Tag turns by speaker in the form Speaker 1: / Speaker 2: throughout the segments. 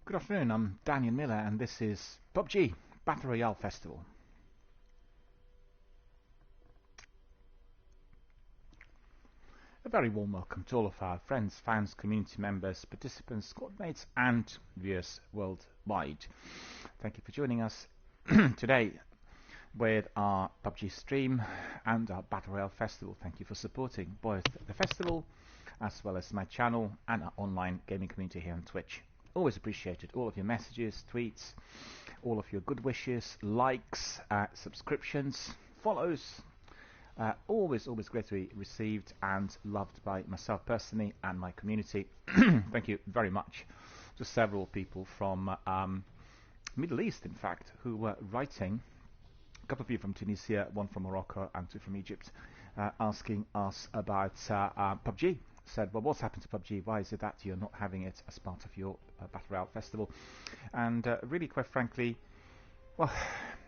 Speaker 1: Good afternoon, I'm DRBMiller and this is PUBG Battle Royale Festival. A very warm welcome to all of our friends, fans, community members, participants, squad mates and viewers worldwide. Thank you for joining us today with our PUBG stream and our Battle Royale Festival. Thank you for supporting both the festival as well as my channel and our online gaming community here on Twitch. Always appreciated all of your messages, tweets, all of your good wishes, likes, subscriptions, follows. Always great to be received and loved by myself personally and my community. Thank you very much to several people from Middle East, in fact, who were writing. A couple of you from Tunisia, one from Morocco and two from Egypt, asking us about PUBG. Said, well, what's happened to PUBG? Why is it that you're not having it as part of your Battle Royale Festival? And really, quite frankly, well,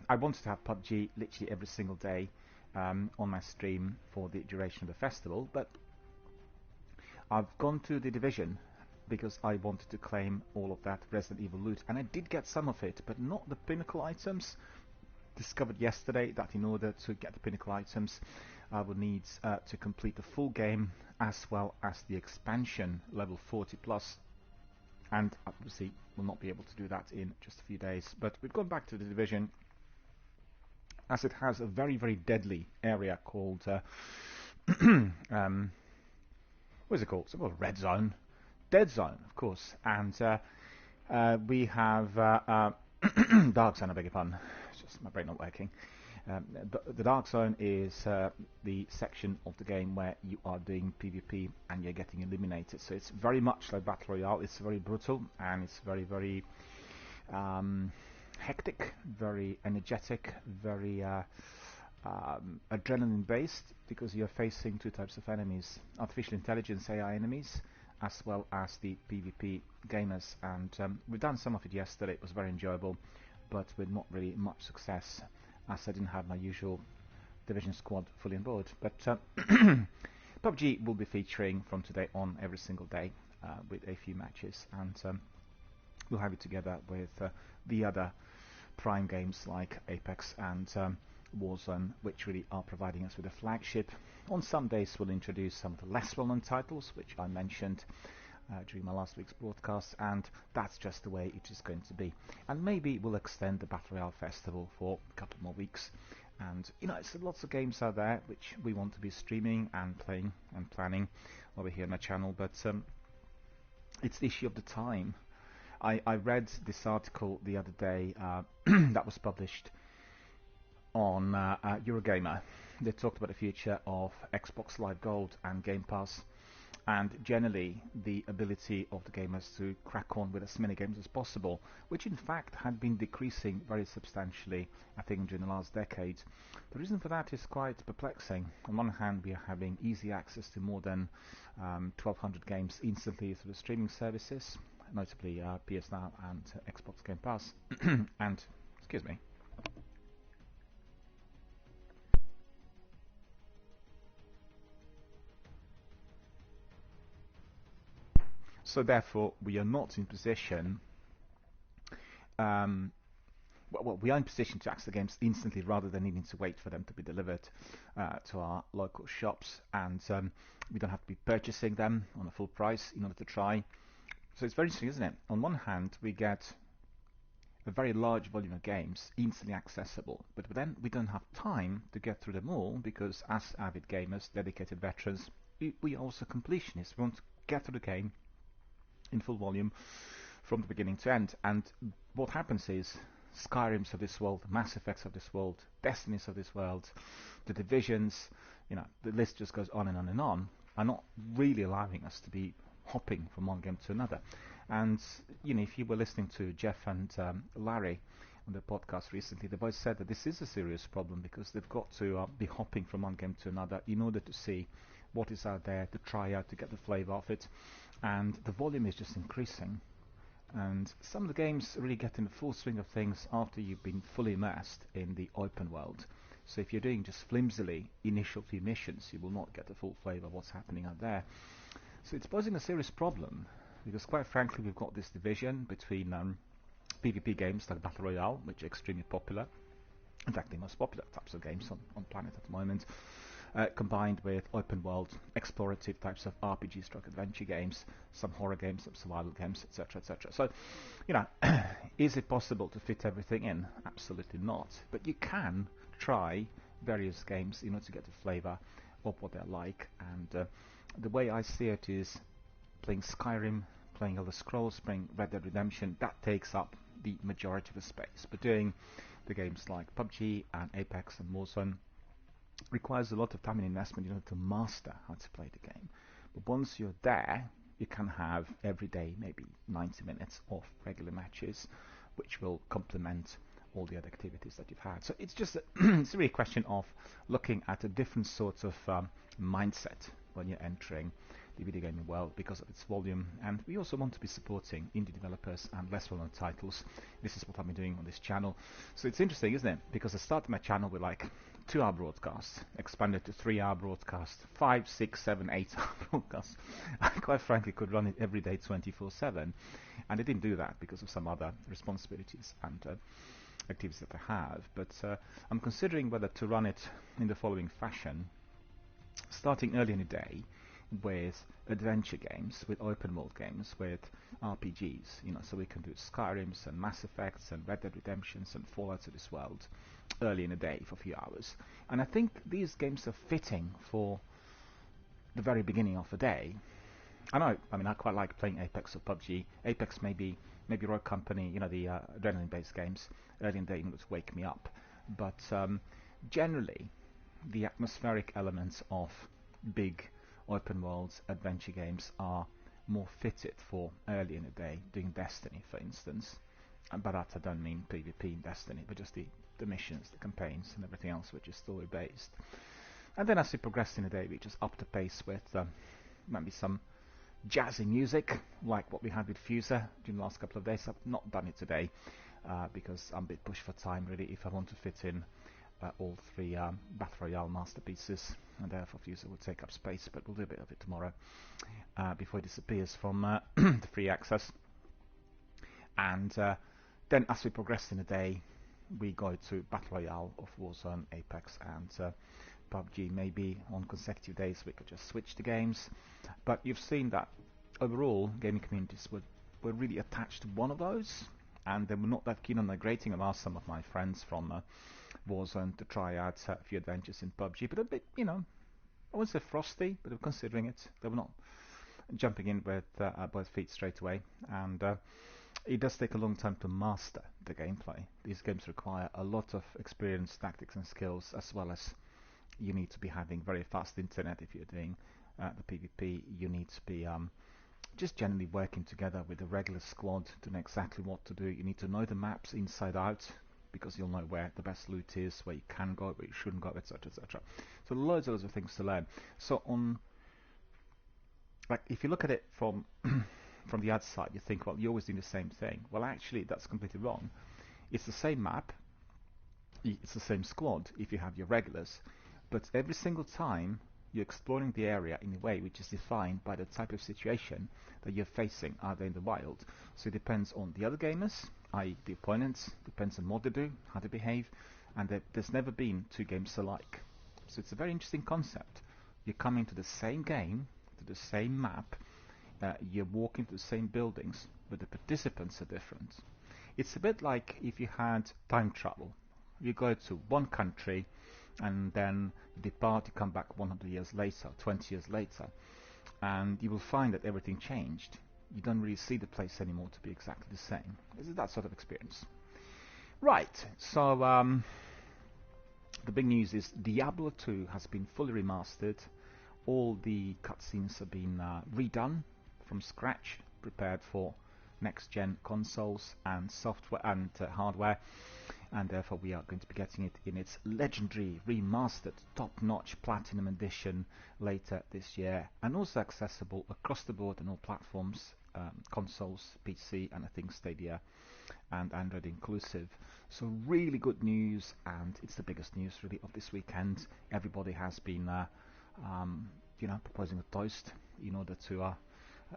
Speaker 1: I wanted to have PUBG literally every single day on my stream for the duration of the festival, but I've gone to the Division because I wanted to claim all of that Resident Evil loot, and I did get some of it, but not the pinnacle items. Discovered yesterday that in order to get the pinnacle items I would need to complete the full game as well as the expansion level 40 plus, and obviously will not be able to do that in just a few days. But we've gone back to the Division as it has a very deadly area called what is it called? It's called Red Zone, Dead Zone of course, and we have Dark Zone, I beg your pardon, it's just my brain not working. The Dark Zone is the section of the game where you are doing PvP and you're getting eliminated. So it's very much like Battle Royale. It's very brutal and it's very hectic, very energetic, very adrenaline based, because you're facing two types of enemies: artificial intelligence AI enemies, as well as the PvP gamers. And we've done some of it yesterday. It was very enjoyable, but with not really much success, as I didn't have my usual Division squad fully on board. But PUBG will be featuring from today on every single day with a few matches, and we'll have it together with the other prime games like Apex and Warzone, which really are providing us with a flagship. On some days we'll introduce some of the less well-known titles, which I mentioned during my last week's broadcast, and that's just the way it is going to be. And maybe we'll extend the Battle Royale Festival for a couple more weeks. And you know, it's lots of games out there which we want to be streaming and playing and planning over here on my channel, but it's the issue of the time. I read this article the other day that was published on Eurogamer. They talked about the future of Xbox Live Gold and Game Pass, and generally the ability of the gamers to crack on with as many games as possible, which in fact had been decreasing very substantially, I think, during the last decade. The reason for that is quite perplexing. On one hand, we are having easy access to more than 1,200 games instantly through the streaming services, notably PS Now and Xbox Game Pass. And, excuse me, so therefore we are not in position, well, we are in position to access the games instantly rather than needing to wait for them to be delivered to our local shops, and we don't have to be purchasing them on a full price in order to try. So it's very interesting, isn't it? On one hand, we get a very large volume of games instantly accessible, but then we don't have time to get through them all, because as avid gamers, dedicated veterans, we are also completionists. We want to get through the game in full volume from the beginning to end. And what happens is Skyrims of this world, Mass Effects of this world, Destinies of this world, the Divisions, you know, the list just goes on and on and on, are not really allowing us to be hopping from one game to another. And you know, if you were listening to Jeff and Larry on the podcast recently, they both said that this is a serious problem, because they've got to be hopping from one game to another in order to see what is out there, to try out, to get the flavor of it, and the volume is just increasing. And some of the games really get in the full swing of things after you've been fully immersed in the open world. So if you're doing just flimsily initial few missions, you will not get the full flavor of what's happening out there. So it's posing a serious problem because quite frankly we've got this division between PvP games like Battle Royale, which are extremely popular, in fact the most popular types of games on planet at the moment, combined with open world explorative types of RPG stroke adventure games, some horror games, some survival games, etc, etc. So, you know, is it possible to fit everything in? Absolutely not, but you can try various games in order to get the flavor of what they're like. And the way I see it is playing Skyrim, playing Elder Scrolls, playing Red Dead Redemption, that takes up the majority of the space. But doing the games like PUBG and Apex and Warzone requires a lot of time and investment in order to master how to play the game. But once you're there, you can have every day maybe 90 minutes of regular matches, which will complement all the other activities that you've had. So it's just it's really a question of looking at a different sort of mindset when you're entering the video gaming world because of its volume. And we also want to be supporting indie developers and less well-known titles. This is what I've been doing on this channel. So it's interesting, isn't it? Because I started my channel with like 2-hour broadcasts, expanded to 3-hour broadcasts, 5, 6, 7, 8-hour broadcasts. I quite frankly could run it every day 24/7, and I didn't do that because of some other responsibilities and activities that I have. But I'm considering whether to run it in the following fashion, starting early in the day with adventure games, with open world games, with RPGs, you know, so we can do Skyrims and Mass Effects and Red Dead Redemptions and Fallouts of this world early in the day for a few hours. And I think these games are fitting for the very beginning of the day. I know, I mean, I quite like playing Apex or PUBG. Apex maybe Rogue Company, you know, the adrenaline-based games early in the day in order to wake me up. But generally, the atmospheric elements of big open worlds adventure games are more fitted for early in the day, doing Destiny, for instance. And by that I don't mean PvP in Destiny, but just the missions, the campaigns, and everything else which is story-based. And then as we progress in the day, we just up the pace with maybe some jazzy music, like what we had with Fuser during the last couple of days. I've not done it today because I'm a bit pushed for time, really, if I want to fit in all 3 Battle Royale masterpieces, and therefore Fuser will take up space, but we'll do a bit of it tomorrow before it disappears from the free access. And then as we progress in the day, we go to Battle Royale of Warzone, Apex and PUBG. Maybe on consecutive days we could just switch the games, but you've seen that overall gaming communities were really attached to one of those, and they were not that keen on migrating. I've asked some of my friends from Warzone to try out a few adventures in PUBG, but a bit, you know, I wouldn't say frosty, but they were considering it. They were not jumping in with both feet straight away, and it does take a long time to master the gameplay. These games require a lot of experience, tactics and skills, as well as you need to be having very fast internet if you're doing the PvP. You need to be just generally working together with a regular squad to know exactly what to do. You need to know the maps inside out, because you'll know where the best loot is, where you can go, where you shouldn't go, etc, etc. So loads of things to learn. So on, like, if you look at it from from the outside, you think, well, you're always doing the same thing. Well, actually, that's completely wrong. It's the same map, it's the same squad if you have your regulars, but every single time you're exploring the area in a way which is defined by the type of situation that you're facing, either in the wild. So it depends on the other gamers, i.e. the opponents, depends on what they do, how they behave, and there's never been 2 games alike. So it's a very interesting concept. You're coming to the same game, to the same map, you're walking to the same buildings, but the participants are different. It's a bit like if you had time travel. You go to one country and then you depart, you come back 100 years later, 20 years later, and you will find that everything changed. You don't really see the place anymore to be exactly the same. This is that sort of experience. Right, so the big news is Diablo 2 has been fully remastered. All the cutscenes have been redone from scratch, prepared for next-gen consoles and software and hardware, and therefore we are going to be getting it in its legendary remastered top-notch platinum edition later this year, and also accessible across the board on all platforms, consoles, PC, and I think Stadia and Android inclusive. So really good news, and it's the biggest news really of this weekend. Everybody has been you know, proposing a toast in order to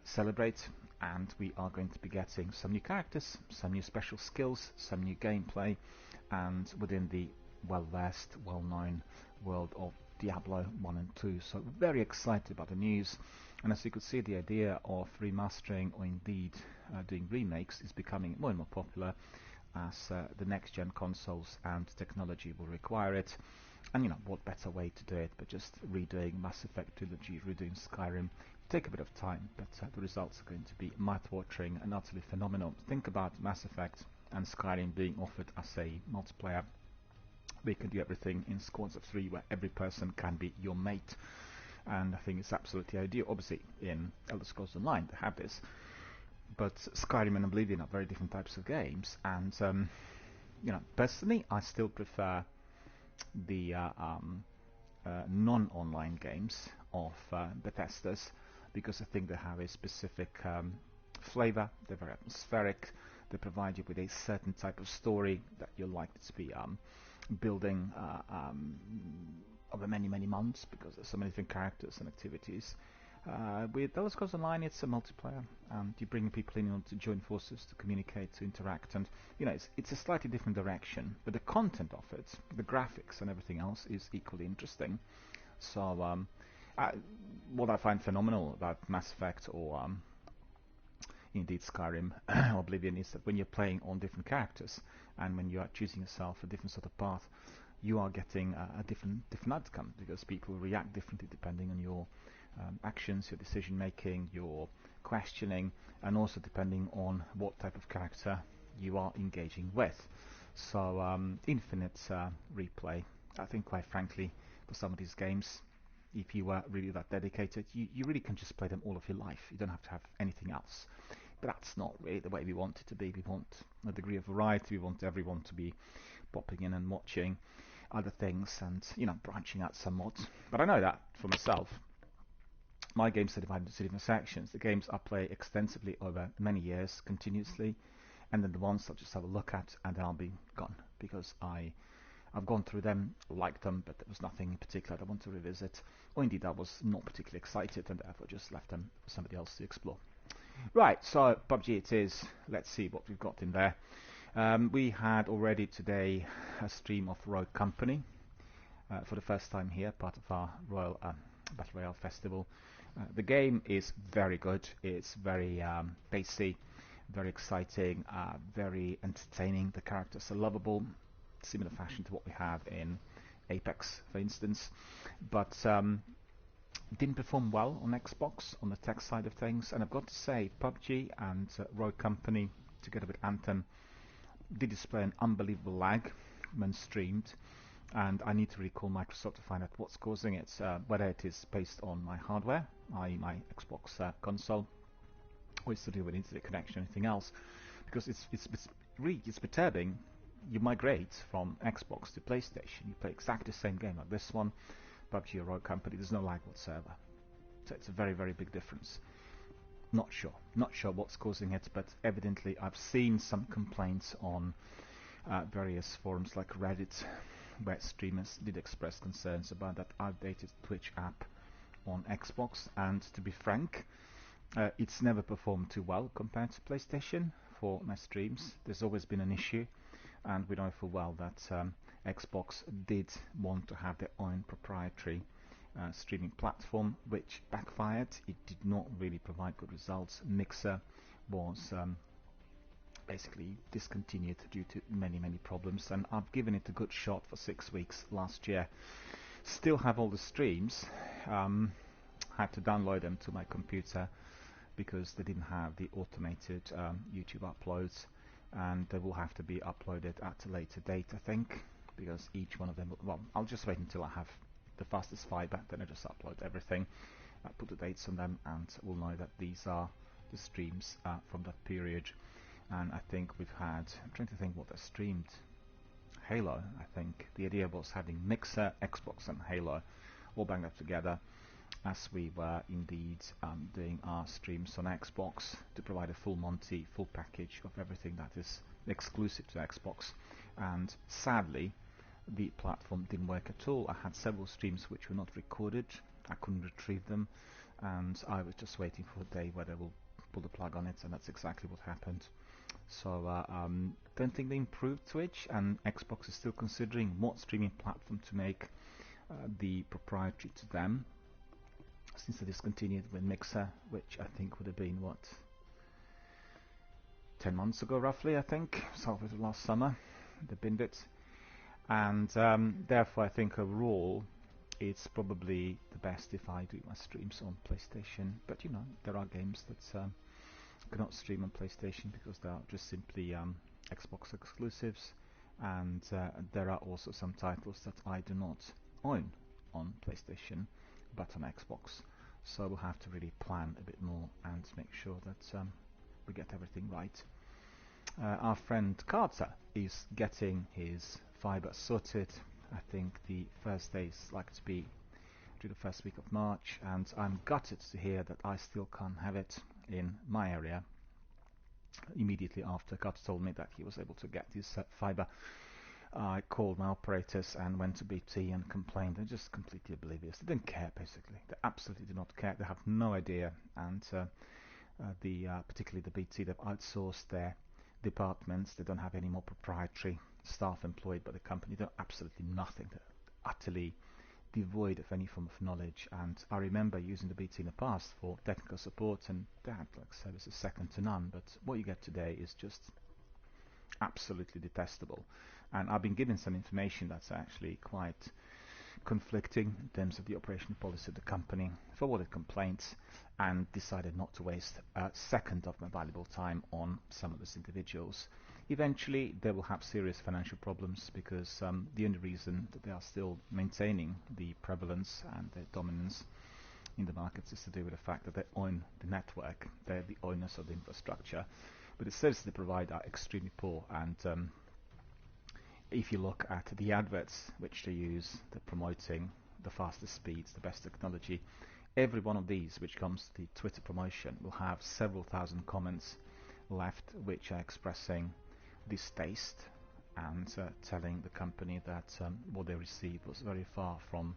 Speaker 1: celebrate, and we are going to be getting some new characters, some new special skills, some new gameplay, and within the well-versed, well-known world of Diablo 1 and 2. So very excited about the news, and as you could see, the idea of remastering or indeed doing remakes is becoming more and more popular as the next-gen consoles and technology will require it. And what better way to do it but just redoing Mass Effect trilogy, redoing Skyrim. Take a bit of time, but the results are going to be mouth-watering and utterly phenomenal. Think about Mass Effect and Skyrim being offered as a multiplayer. They can do everything in squads of 3 where every person can be your mate, and I think it's absolutely ideal. Obviously in Elder Scrolls Online they have this, but Skyrim and Oblivion are very different types of games, and personally I still prefer the non-online games of Bethesda's, because I think they have a specific flavor. They're very atmospheric. They provide you with a certain type of story that you're likely to be building over many months, because there's so many different characters and activities. With Elder Scrolls Online, it's a multiplayer, and you bring people in order to join forces, to communicate, to interact, and it's a slightly different direction, but the content of it, the graphics and everything else is equally interesting. So what I find phenomenal about Mass Effect or indeed Skyrim or Oblivion is that when you're playing on different characters and when you are choosing yourself a different sort of path, you are getting a different outcome, because people react differently depending on your actions, your decision making, your questioning, and also depending on what type of character you are engaging with. So infinite replay. I think quite frankly, for some of these games, if you were really that dedicated, you really can just play them all of your life. You don't have to have anything else. But that's not really the way we want it to be. We want a degree of variety. We want everyone to be popping in and watching other things and branching out somewhat. But I know that for myself. My games are divided into different sections. The games I play extensively over many years, continuously, and then the ones I'll just have a look at and I'll be gone, because I've gone through them, liked them, but there was nothing in particular I want to revisit, or indeed I was not particularly excited, and therefore just left them for somebody else to explore. Right, so PUBG it is. Let's see what we've got in there. We had already today a stream of Royale Company for the first time here, part of our Royal Battle Royale Festival. The game is very good. It's very pacey, very exciting, very entertaining. The characters are lovable, similar fashion to what we have in Apex, for instance, but didn't perform well on Xbox on the tech side of things. And I've got to say, PUBG and Royal Company, together with Anthem, did display an unbelievable lag when streamed. And I need to recall Microsoft to find out what's causing it, whether it is based on my hardware, i.e. my Xbox console, or it's to do with internet connection or anything else, because it's perturbing. You migrate from Xbox to PlayStation, you play exactly the same game like this one, PUBG or Royal Company, there's no lag whatsoever. So it's a very big difference. Not sure what's causing it, but evidently I've seen some complaints on various forums like Reddit, where streamers did express concerns about that outdated Twitch app on Xbox, and to be frank, it's never performed too well compared to PlayStation for my streams. There's always been an issue, and we know full well that Xbox did want to have their own proprietary streaming platform, which backfired. It did not really provide good results. Mixer was basically discontinued due to many problems, and I've given it a good shot for 6 weeks last year. Still have all the streams. Had to download them to my computer because they didn't have the automated YouTube uploads, and they will have to be uploaded at a later date, I think, because each one of them, well, I'll just wait until I have the fastest fiber, then I just upload everything, put the dates on them, and we'll know that these are the streams from that period. And I think we've had, I'm trying to think what they streamed, Halo, I think. The idea was having Mixer, Xbox and Halo all banged up together, as we were indeed doing our streams on Xbox to provide a full Monty, full package of everything that is exclusive to Xbox. And sadly, the platform didn't work at all. I had several streams which were not recorded. I couldn't retrieve them, and I was just waiting for the day where they will pull the plug on it, and that's exactly what happened. So don't think they improved Twitch, and Xbox is still considering what streaming platform to make the proprietary to them, since they discontinued with Mixer, which I think would have been, what, 10 months ago roughly, I think, so it was last summer, they binned it. And therefore I think overall it's probably the best if I do my streams on PlayStation, but you know, there are games that cannot stream on PlayStation because they are just simply Xbox exclusives, and there are also some titles that I do not own on PlayStation but on Xbox, so we'll have to really plan a bit more and make sure that we get everything right. Our friend Carter is getting his fiber sorted. I think the first day is likely to be during the first week of March, and I'm gutted to hear that I still can't have it in my area. Immediately after Carter told me that he was able to get his fiber, I called my operators and went to BT and complained. They're just completely oblivious. They didn't care, basically. They absolutely do not care. They have no idea. And particularly the BT, they've outsourced their departments. They don't have any more proprietary staff employed by the company. They're absolutely nothing. They're utterly devoid of any form of knowledge. And I remember using the BT in the past for technical support, and they had like services second to none. But what you get today is just absolutely detestable. And I've been given some information that's actually quite conflicting in terms of the operational policy of the company, forwarded complaints, and decided not to waste a second of my valuable time on some of these individuals. Eventually they will have serious financial problems, because the only reason that they are still maintaining the prevalence and their dominance in the markets is to do with the fact that they own the network. They're the owners of the infrastructure, but the services they provide are extremely poor. And if you look at the adverts which they use, they're promoting the fastest speeds, the best technology. Every one of these which comes to the Twitter promotion will have several thousand comments left which are expressing distaste and telling the company that what they received was very far from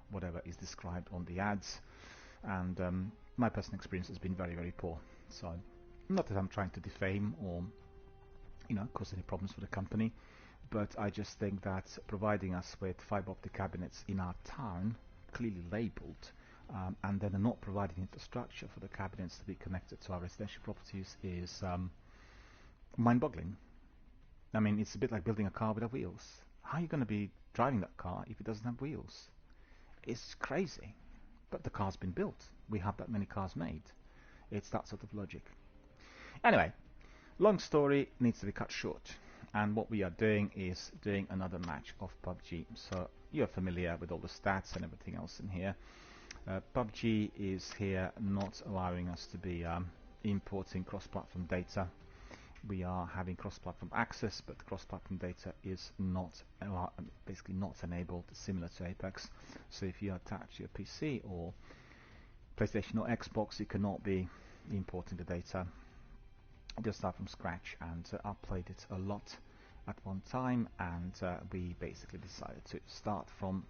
Speaker 1: whatever is described on the ads. And my personal experience has been very, very poor. So not that I'm trying to defame or cause any problems for the company, but I just think that providing us with fiber optic cabinets in our town, clearly labelled, and then not providing infrastructure for the cabinets to be connected to our residential properties is mind-boggling. I mean, it's a bit like building a car without wheels. How are you going to be driving that car if it doesn't have wheels? It's crazy. But the car's been built. We have that many cars made. It's that sort of logic. Anyway, long story needs to be cut short. And what we are doing is doing another match of PUBG. So you're familiar with all the stats and everything else in here. PUBG is here not allowing us to be importing cross-platform data. We are having cross-platform access, but cross-platform data is not basically not enabled, similar to Apex. So if you attach your PC or PlayStation or Xbox, you cannot be importing the data. Just start from scratch, and I played it a lot at one time, and we basically decided to start from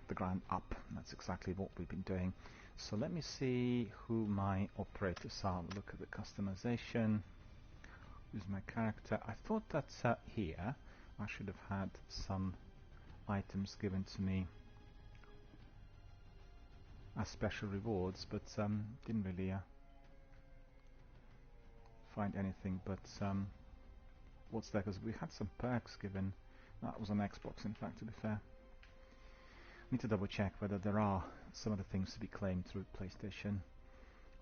Speaker 1: the ground up. That's exactly what we've been doing. So let me see who my operators are. Look at the customization. Who's my character? I thought that here I should have had some items given to me as special rewards, but didn't really find anything. But what's there? Because we had some perks given. That was on Xbox, in fact, to be fair. Need to double check whether there are some other things to be claimed through PlayStation.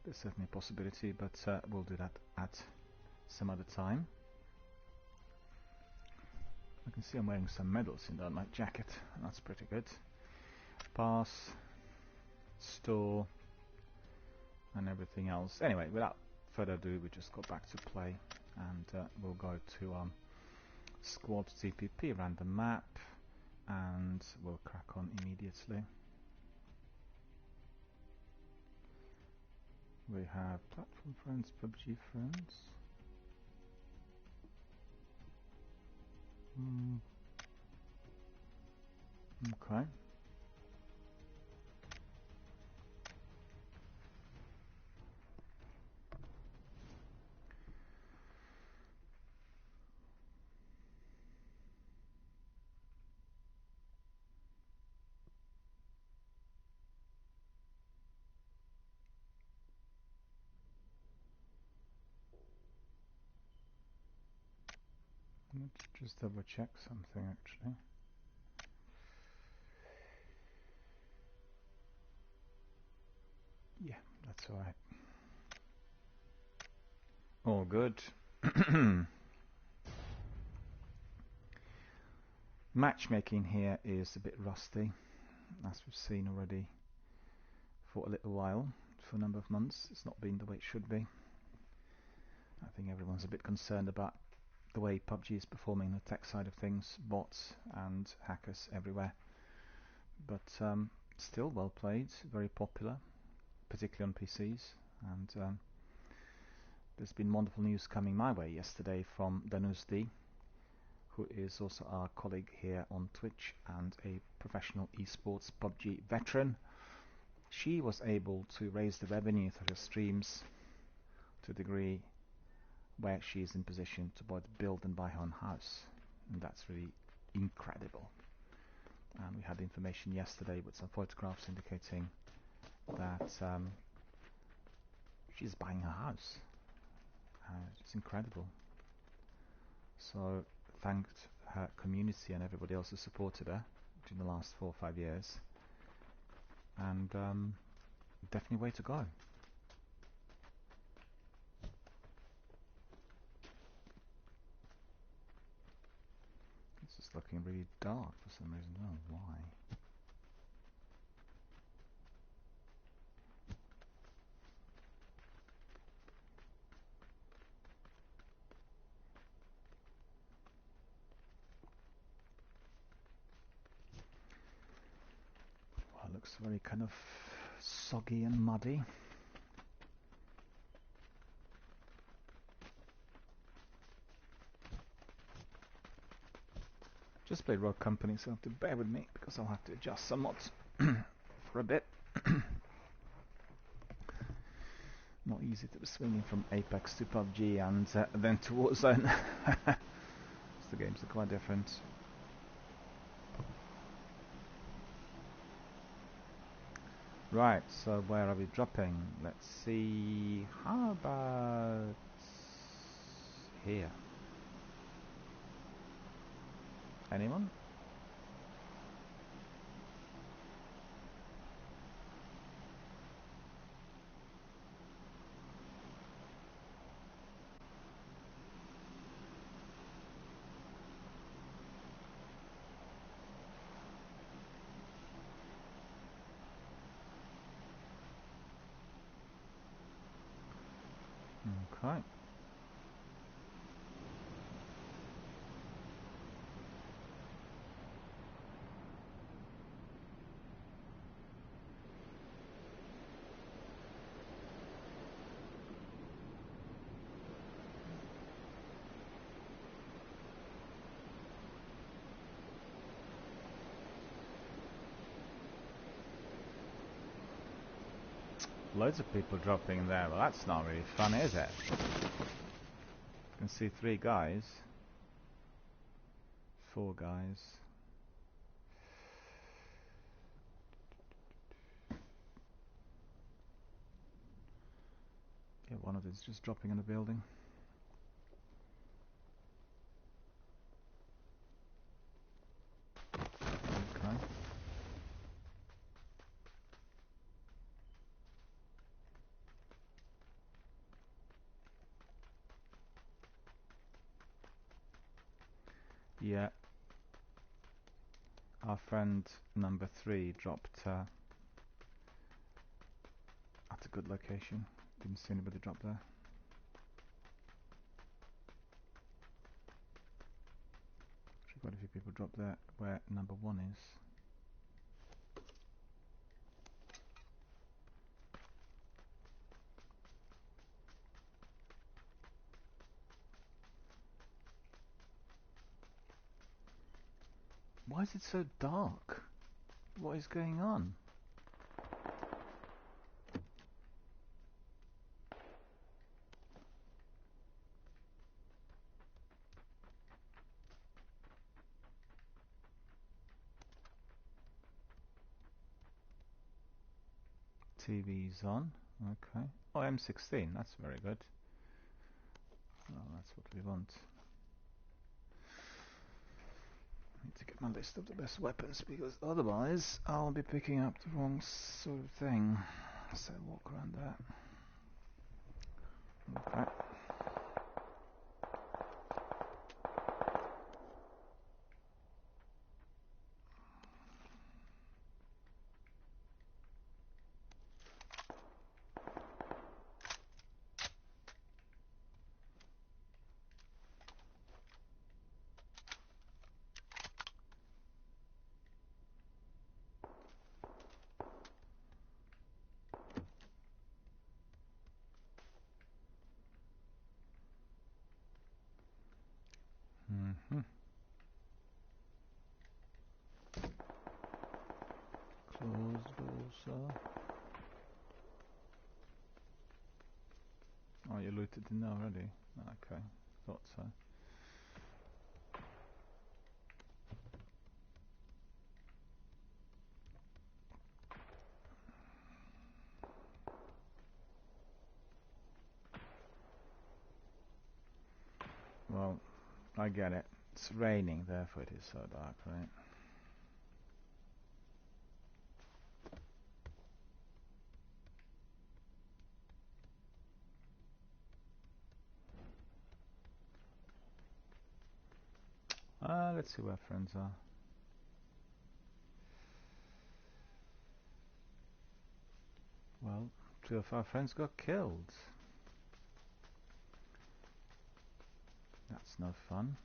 Speaker 1: There's certainly a possibility, but we'll do that at some other time. I can see I'm wearing some medals in there on my jacket. That's pretty good. Pass, store, and everything else. Anyway, without further ado, we just go back to play, and we'll go to squad TPP, random map, and we'll crack on immediately. We have platform friends, PUBG friends. Okay. Let's just double check something actually. Yeah, that's alright. All good. Matchmaking here is a bit rusty, as we've seen already for a little while, for a number of months. It's not been the way it should be. I think everyone's a bit concerned about the way PUBG is performing the tech side of things, bots and hackers everywhere. But still well played, very popular, particularly on PCs. And there's been wonderful news coming my way yesterday from Danusdi, who is also our colleague here on Twitch and a professional esports PUBG veteran. She was able to raise the revenue through her streams to a degree where she is in position to both build and buy her own house, and that's really incredible. And we had information yesterday with some photographs indicating that she's buying her house. It's incredible. So thanked her community and everybody else who supported her during the last 4 or 5 years, and definitely way to go. It's just looking really dark for some reason. I don't know why. Well, it looks very kind of soggy and muddy. Just played Rogue Company, so you have to bear with me because I'll have to adjust somewhat for a bit. Not easy to be swinging from Apex to PUBG and then to Warzone. The games are quite different. Right, so where are we dropping? Let's see. How about here? Anyone? Okay. Loads of people dropping there. Well, that's not really fun, is it? You can see 3 guys. 4 guys. Yeah, one of them is just dropping in the building. Okay. Yeah. Our friend number 3 dropped at a good location. Didn't see anybody drop there. Actually, quite a few people dropped there where number 1 is. Why is it so dark? What is going on? TV's on. Okay. Oh, M16. That's very good. Oh, that's what we want. my list of the best weapons, because otherwise I'll be picking up the wrong sort of thing. So walk around that. Okay. Closed also. Oh, you looted in there already? Okay, thought so. Well, I get it. It's raining, therefore it is so dark, right? Let's see where friends are. Well, 2 of our friends got killed. That's no fun.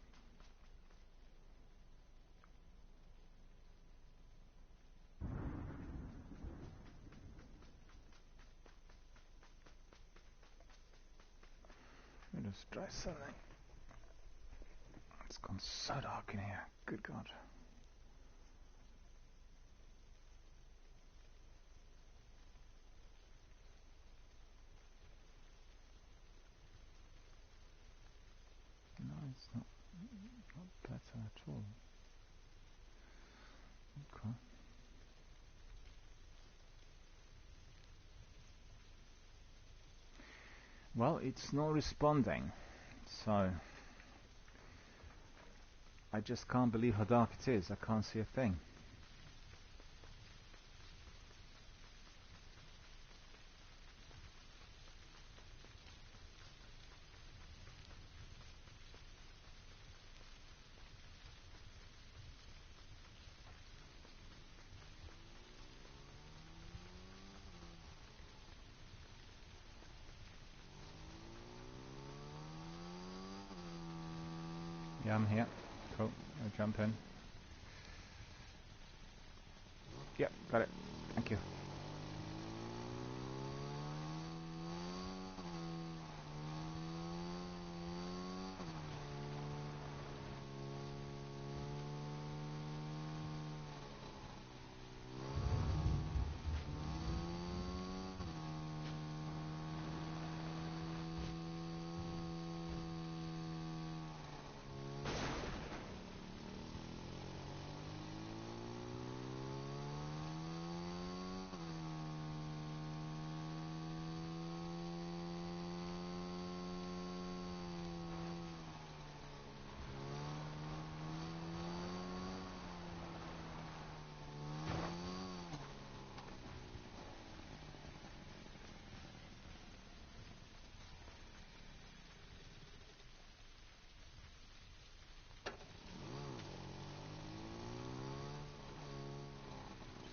Speaker 1: Let me just try something. It's gone so dark in here. Good God. No, it's not better at all. Okay. Well, it's not responding, so I just can't believe how dark it is. I can't see a thing. Yeah, I'm here. Cool. I'll jump in. Yep, got it. Thank you.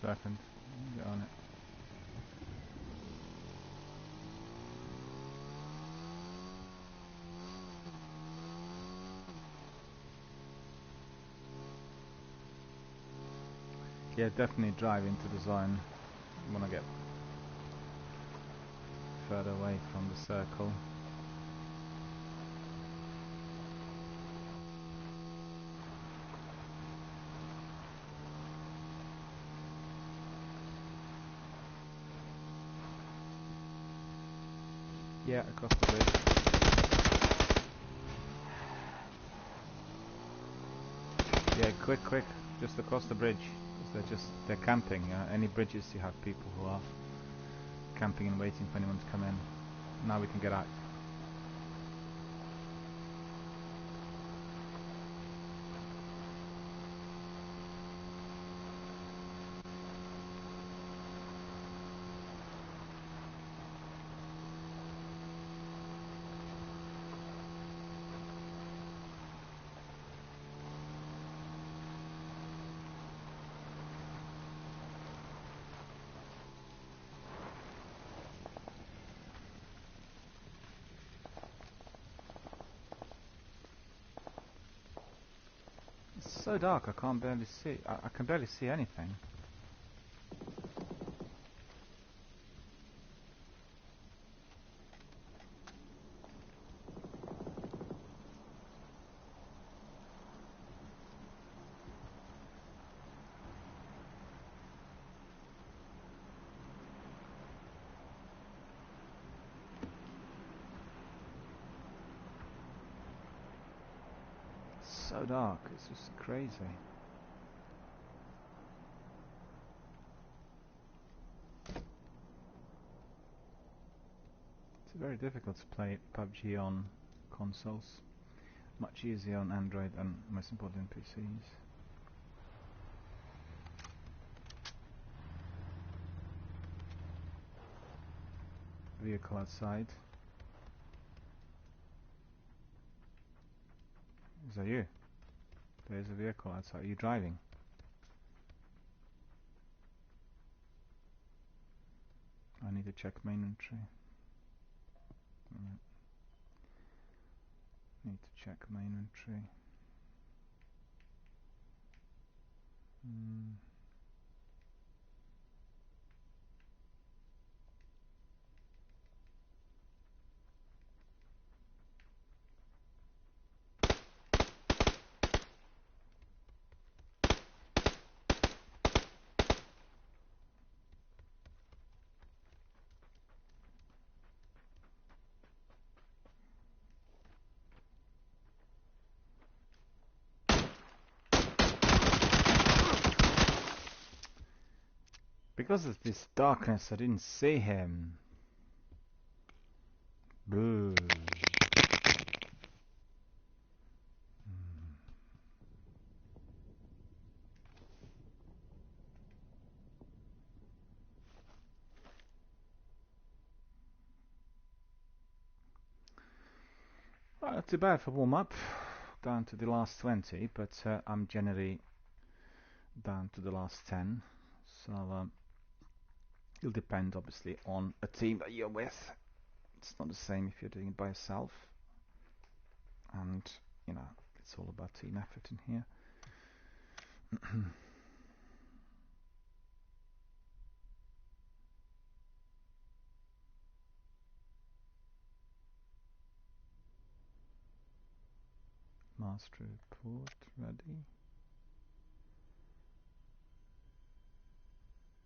Speaker 1: Second. Get on it. Yeah, definitely drive into the zone. I want to get further away from the circle. Yeah, across the bridge. Yeah, quick, just across the bridge. They're camping. Any bridges you have people who are camping and waiting for anyone to come in. Now we can get out. so dark I can't barely see. I can barely see anything. So dark, it's just crazy. It's very difficult to play PUBG on consoles. Much easier on Android and most important PCs. Vehicle outside. Is that you? There's a vehicle outside. Are you driving? I need to check main entry. Need to check main entry. Because of this darkness, I didn't see him. Boo. Well, not too bad for warm-up. Down to the last 20, but I'm generally down to the last 10. So it'll depend, obviously, on a team that you're with. It's not the same if you're doing it by yourself. And, you know, it's all about team effort in here. Master report ready.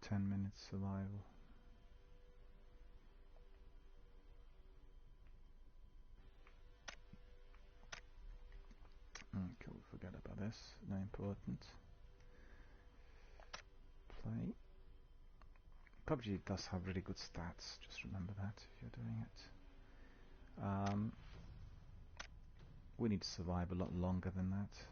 Speaker 1: 10 minutes survival. Okay, we'll forget about this. No important. Play. PUBG does have really good stats. Just remember that if you're doing it. We need to survive a lot longer than that.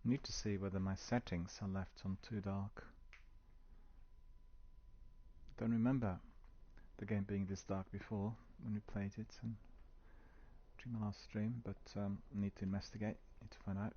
Speaker 1: Need to see whether my settings are left on too dark. Don't remember the game being this dark before when we played it and during my last stream, but need to investigate, need to find out.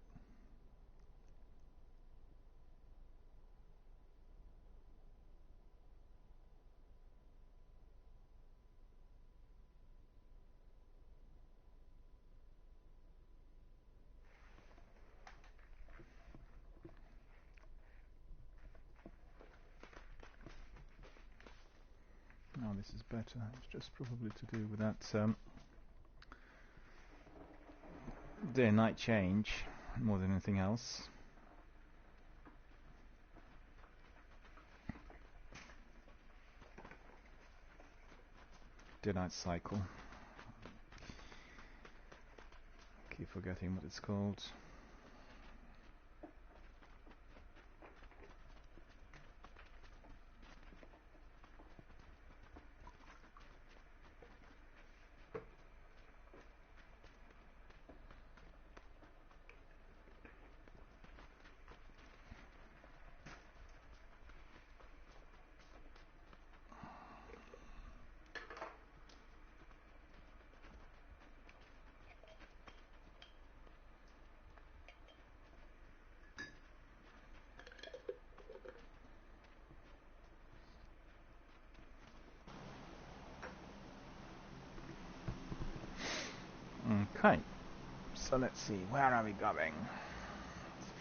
Speaker 1: Now this is better. It's just probably to do with that day-night change more than anything else. Day-night cycle. Keep forgetting what it's called. Okay, so let's see, where are we going?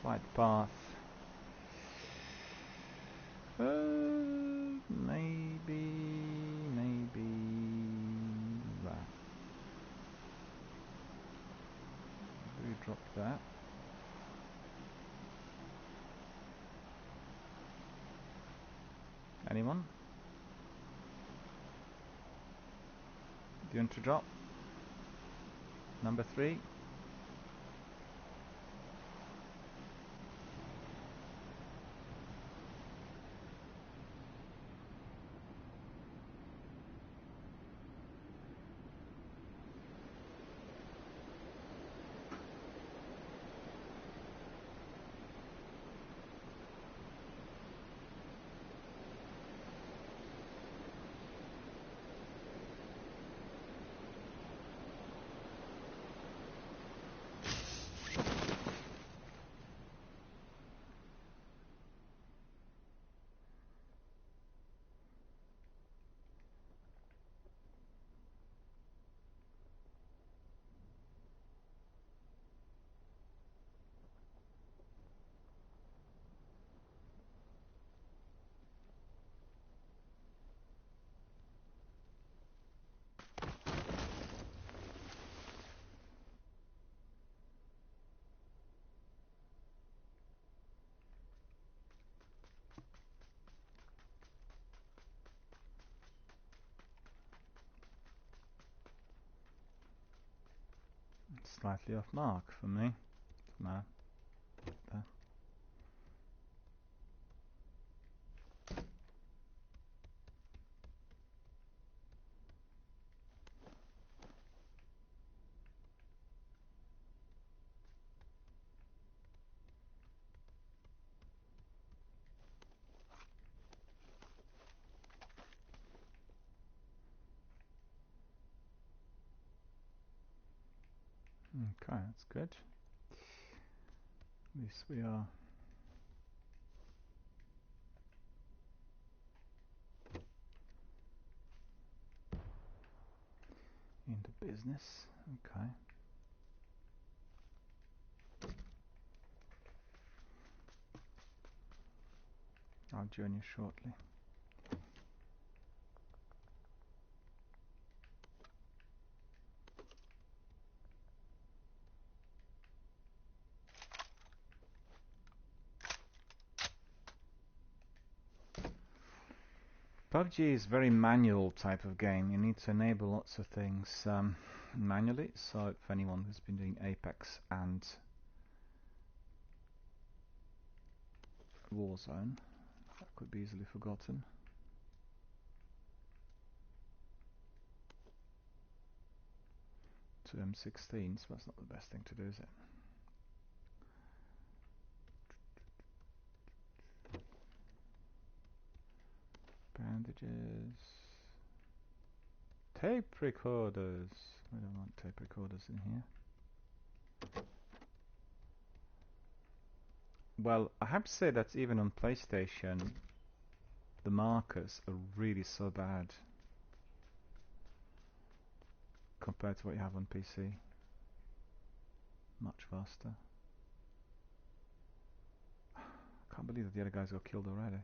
Speaker 1: Flight path. Maybe. Right. We drop that. Anyone? Do you want to drop? Number 3. Slightly off mark for me. No. There. Okay, that's good. At least we are into business. Okay. I'll join you shortly. PUBG is a very manual type of game. You need to enable lots of things manually. So if anyone has been doing Apex and Warzone, that could be easily forgotten. To M16, so that's not the best thing to do, is it? Bandages. Tape recorders. We don't want tape recorders in here. Well, I have to say that even on PlayStation, the markers are really so bad compared to what you have on PC. Much faster. I can't believe that the other guys got killed already.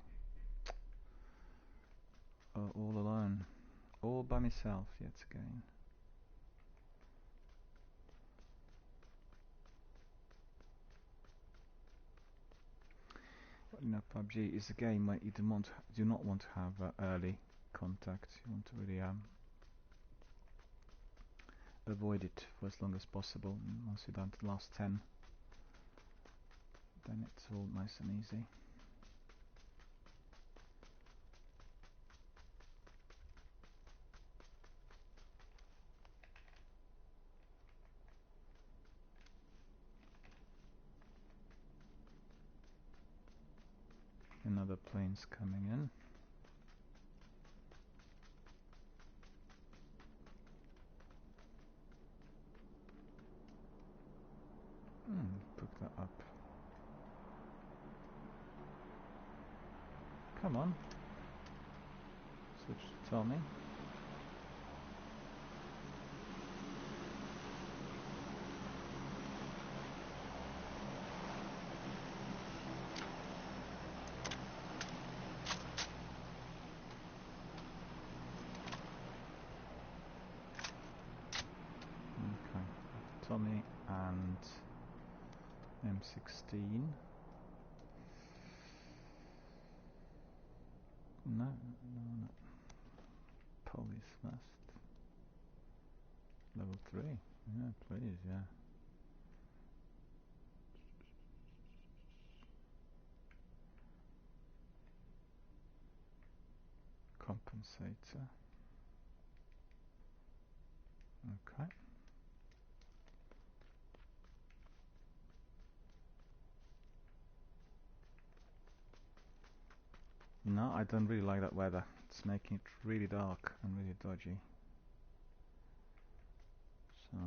Speaker 1: All alone. All by myself yet again. You know, PUBG is a game where you do not want to have early contact. You want to really avoid it for as long as possible. And once you're down to the last 10, then it's all nice and easy. Another plane's coming in. Pick that up. Come on. Switch to Tommy. Tommy and M16. No. Police vest. Level 3. Yeah, please, yeah. Compensator. Okay. No, I don't really like that weather. It's making it really dark and really dodgy. So...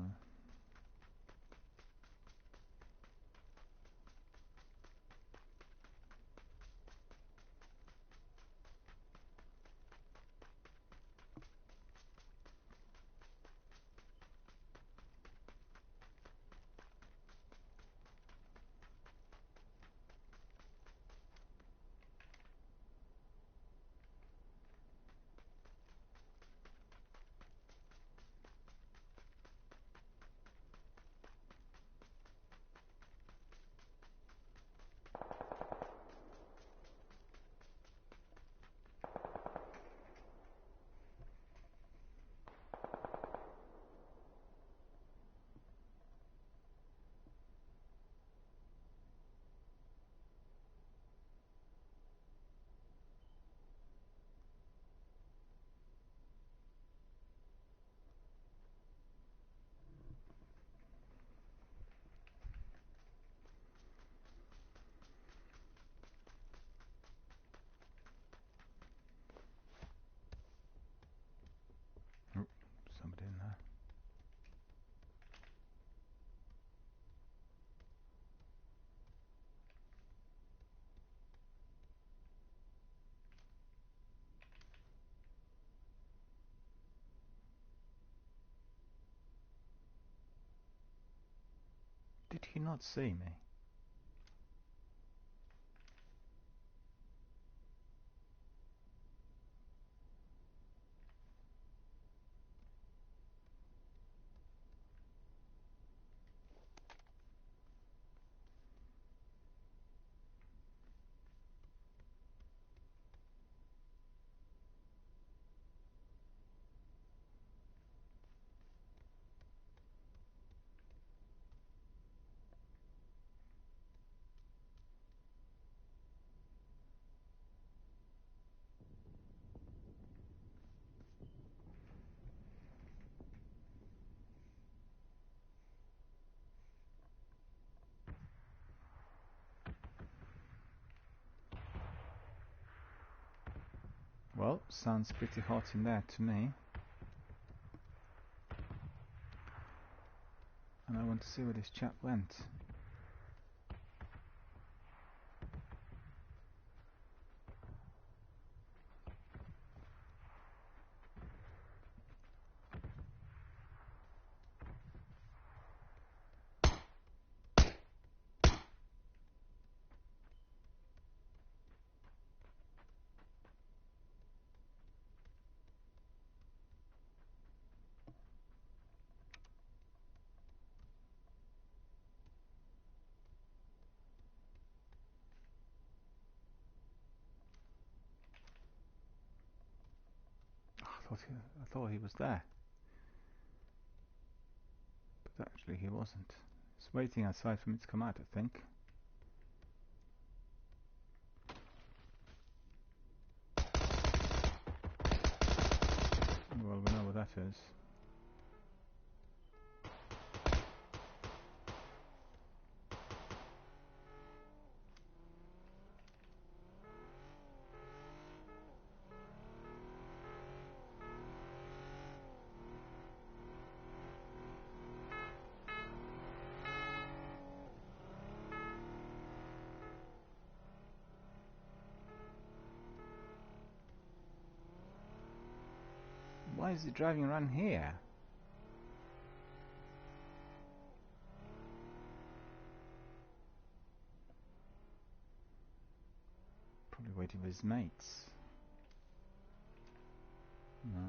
Speaker 1: Oh, somebody in there. Did he not see me? Well, sounds pretty hot in there to me. And I want to see where this chap went. I thought he was there. But actually he wasn't. He's waiting outside for me to come out, I think. Well, we know what that is. Why is he driving around here? Probably waiting for his mates. No.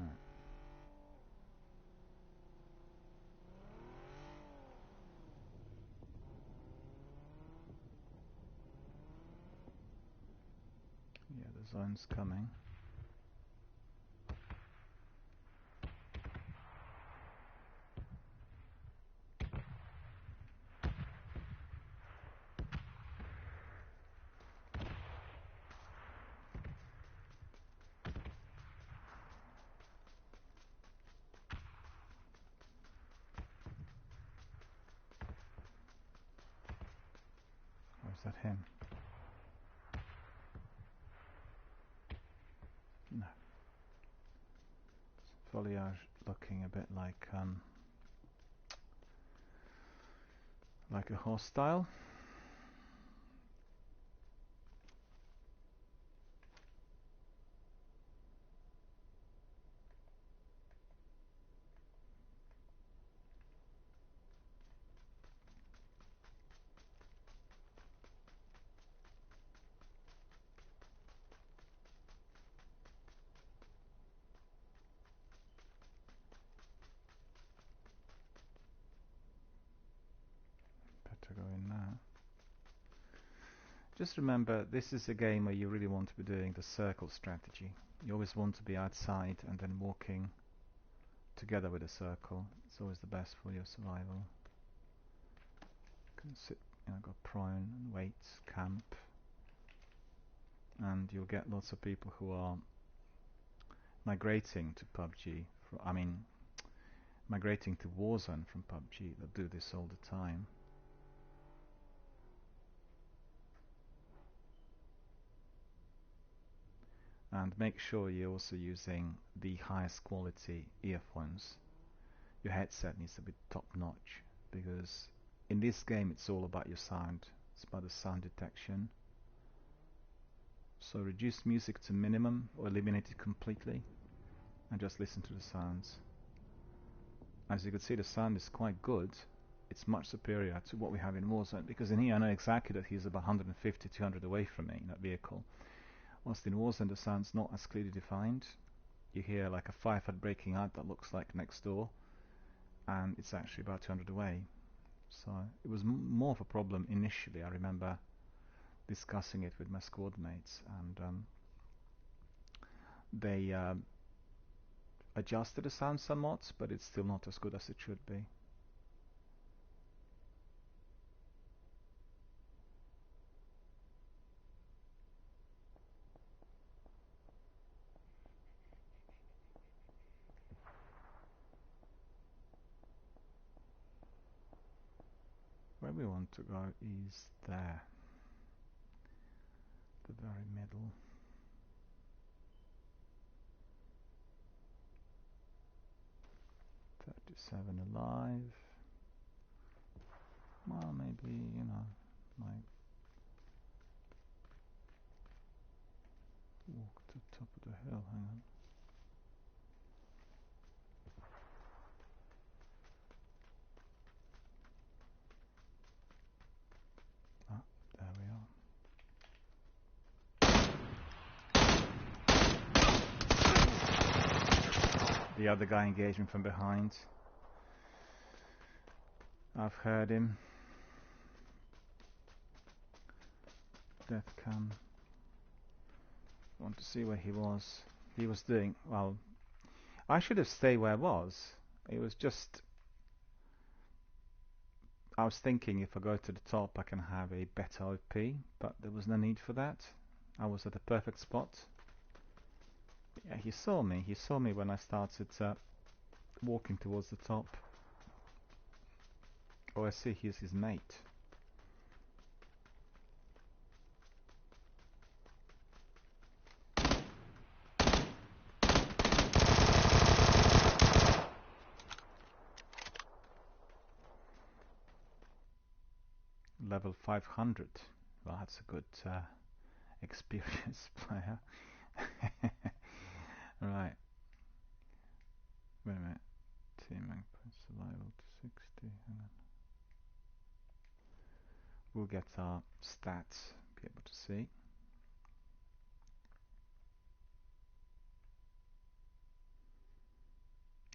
Speaker 1: zone's coming. Or is that him? No. Foliage looking a bit like a hostile. Better go in now. Just remember, this is a game where you really want to be doing the circle strategy. You always want to be outside and then walking together with a circle. It's always the best for your survival. You can sit, go prone and wait, camp, and you'll get lots of people who are migrating to PUBG. Migrating to Warzone from PUBG. They'll do this all the time. And make sure you're also using the highest quality earphones. Your headset needs to be top notch, because in this game it's all about your sound. It's about the sound detection. So reduce music to minimum or eliminate it completely and just listen to the sounds. As you can see, the sound is quite good. It's much superior to what we have in Warzone, because in here I know exactly that he's about 150, 200 away from me in that vehicle. Whilst in Warzone the sound's not as clearly defined. You hear like a firefight breaking out that looks like next door, and it's actually about 200 away. So it was more of a problem initially. I remember discussing it with my squad mates, and they adjusted the sound somewhat, but it's still not as good as it should be. Where we want to go is there, the very middle. "37 alive." Well, maybe, might walk to the top of the hill. Hang on. Ah, there we are. The other guy engaged me from behind. I've heard him. Death cam. Want to see where he was. He was doing well. I should have stayed where I was. It was just, I was thinking if I go to the top I can have a better OP, but there was no need for that. I was at the perfect spot. Yeah, he saw me. He saw me when I started walking towards the top. Oh, I see, he's his mate. Level 500. Well, that's a good experienced player. Right. Wait a minute. Team survival to 60. Hang on. We'll get our stats, be able to see.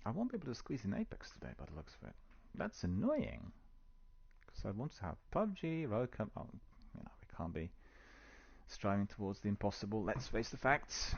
Speaker 1: I won't be able to squeeze in Apex today by the looks of it. That's annoying. Because I want to have PUBG, Royale. Oh, we can't be striving towards the impossible. Let's face the facts.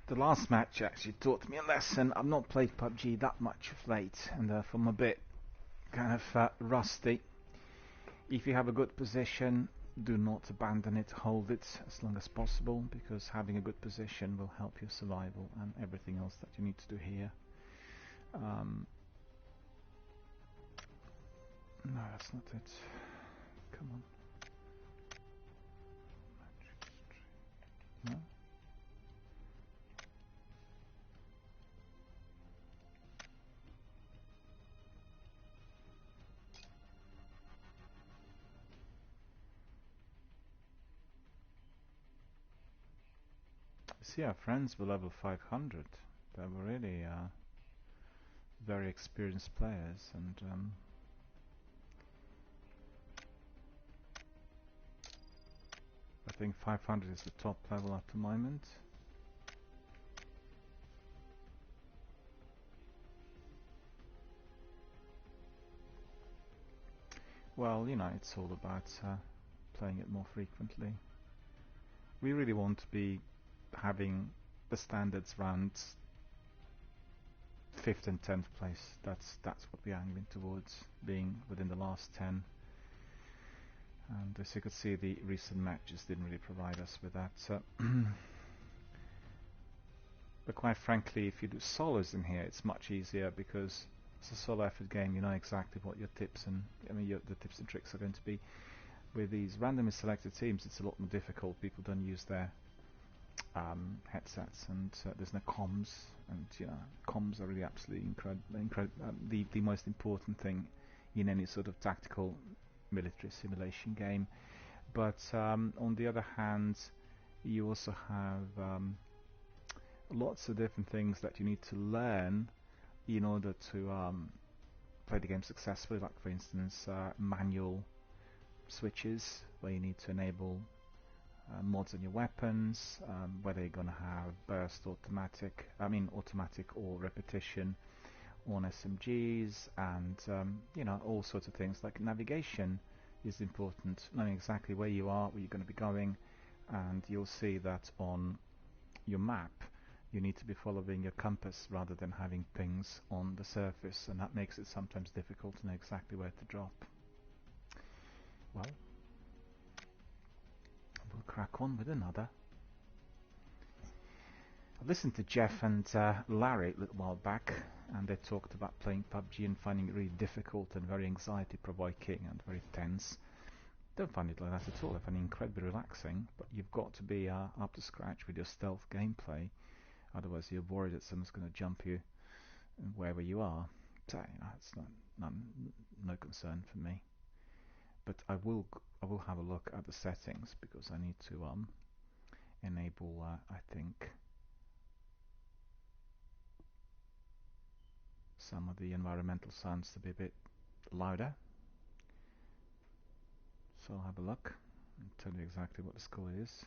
Speaker 1: The last match actually taught me a lesson. I've not played PUBG that much of late, and therefore I'm a bit kind of rusty. If you have a good position, do not abandon it, hold it as long as possible, because having a good position will help your survival and everything else that you need to do here. No, that's not it. Come on. No? See, our friends were level 500. They were really very experienced players, and I think 500 is the top level at the moment. Well, you know, it's all about playing it more frequently. We really want to be having the standards around 5th and 10th place. That's what we're angling towards, being within the last 10. And as you could see, the recent matches didn't really provide us with that. But quite frankly, if you do solos in here, it's much easier, because it's a solo effort game. You know exactly what your tips and the tips and tricks are going to be. With these randomly selected teams, it's a lot more difficult. People don't use their headsets, and there's no comms, and you know, comms are really absolutely the most important thing in any sort of tactical military simulation game. But on the other hand, you also have lots of different things that you need to learn in order to play the game successfully, like for instance manual switches, where you need to enable mods on your weapons, whether you're going to have burst automatic or repetition on SMGs, and you know, all sorts of things. Like navigation is important, knowing exactly where you are, where you're going to be going, and you'll see that on your map you need to be following your compass rather than having things on the surface, and that makes it sometimes difficult to know exactly where to drop. Well, we'll crack on with another. I listened to Jeff and Larry a little while back, and they talked about playing PUBG and finding it really difficult and very anxiety provoking and very tense. Don't find it like that at all. I find it incredibly relaxing, but you've got to be up to scratch with your stealth gameplay, otherwise you're worried that someone's going to jump you wherever you are. So you know, it's no concern for me. But I will have a look at the settings, because I need to enable I think some of the environmental sounds to be a bit louder. So I'll have a look and tell you exactly what the score is.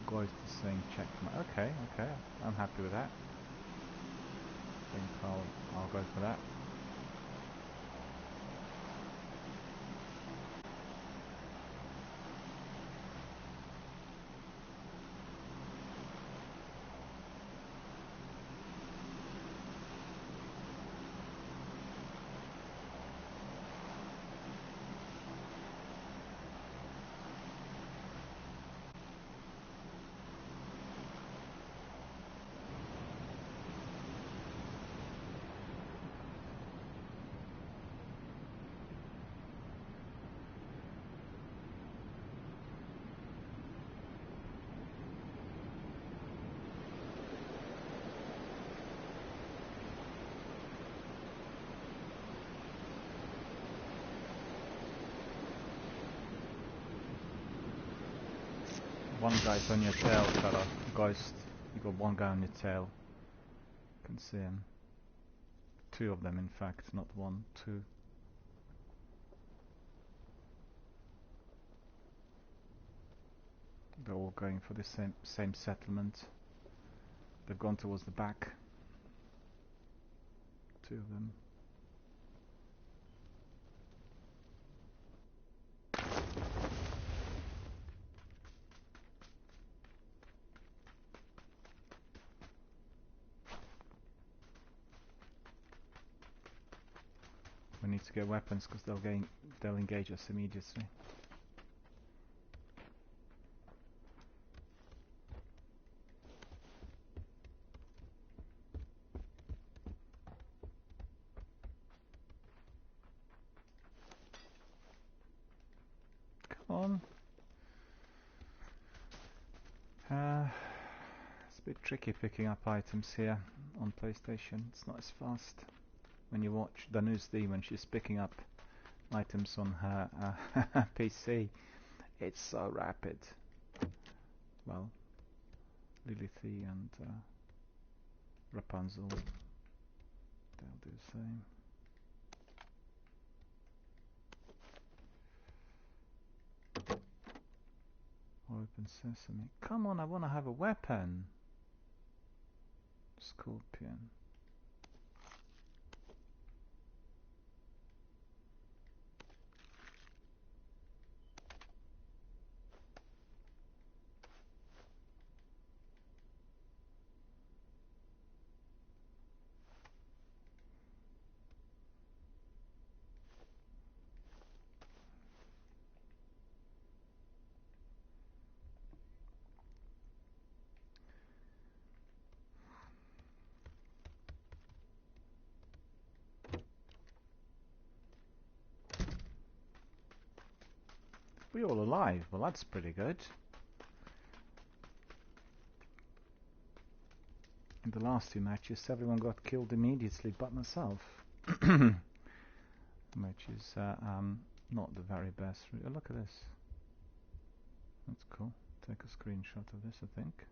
Speaker 1: Ghost is saying check my... Okay, okay, I'm happy with that. I think I'll go for that. One guy's on your tail, fella. Ghost. You got one guy on your tail. Can see him. Two of them, in fact, not one, two. They're all going for the same settlement. They've gone towards the back. Two of them. We need to get weapons because they'll engage us immediately. Come on. It's a bit tricky picking up items here on PlayStation. It's not as fast. When you watch Danusdi when she's picking up items on her PC, it's so rapid. Well, Lilithy and Rapunzel, they'll do the same. Open sesame. Come on, I want to have a weapon. Scorpion. We're all alive. Well, that's pretty good. In the last two matches, everyone got killed immediately but myself. Which is not the very best. Oh, look at this. That's cool. Take a screenshot of this, I think.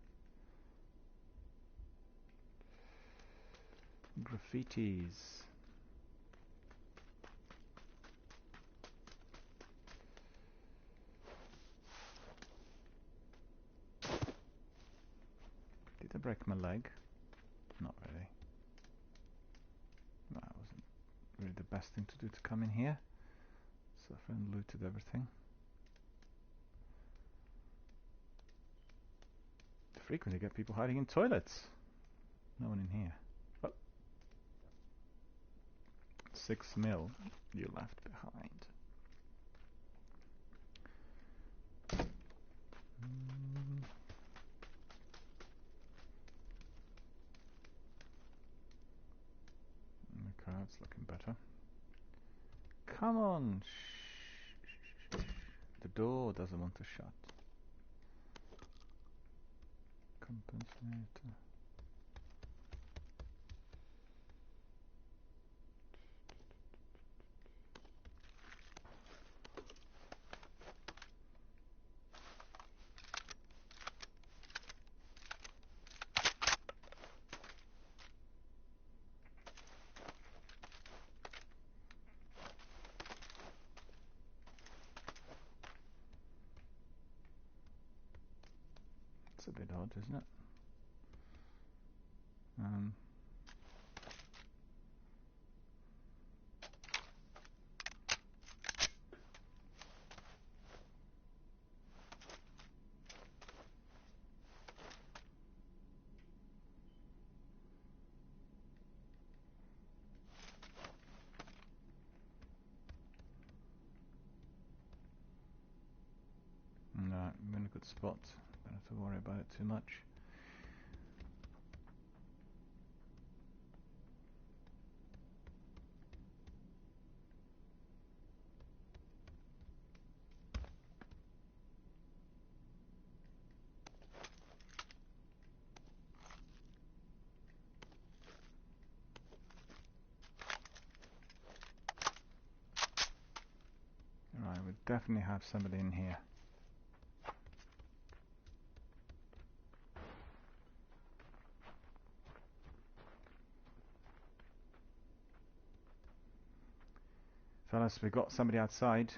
Speaker 1: Graffitis. Did I break my leg? Not really. No, it wasn't really the best thing to do to come in here. So I friend looted everything. Frequently get people hiding in toilets. No one in here. Oh. 6 mil you left behind. Okay, it's looking better. Come on! Shh. The door doesn't want to shut. Compensator. It's a a bit odd, isn't it? No, I'm in a good spot. Don't have to worry about it too much. Right, we definitely have somebody in here. Fellas, we got somebody outside.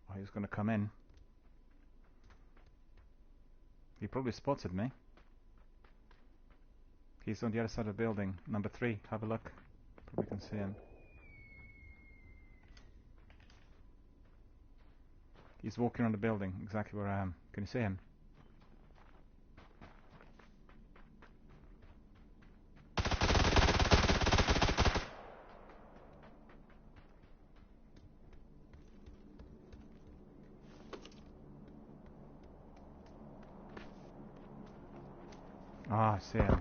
Speaker 1: Oh, he's going to come in. He probably spotted me. He's on the other side of the building. Number 3, have a look. Probably can see him. He's walking around the building, exactly where I am. Can you see him? Ah, I see him.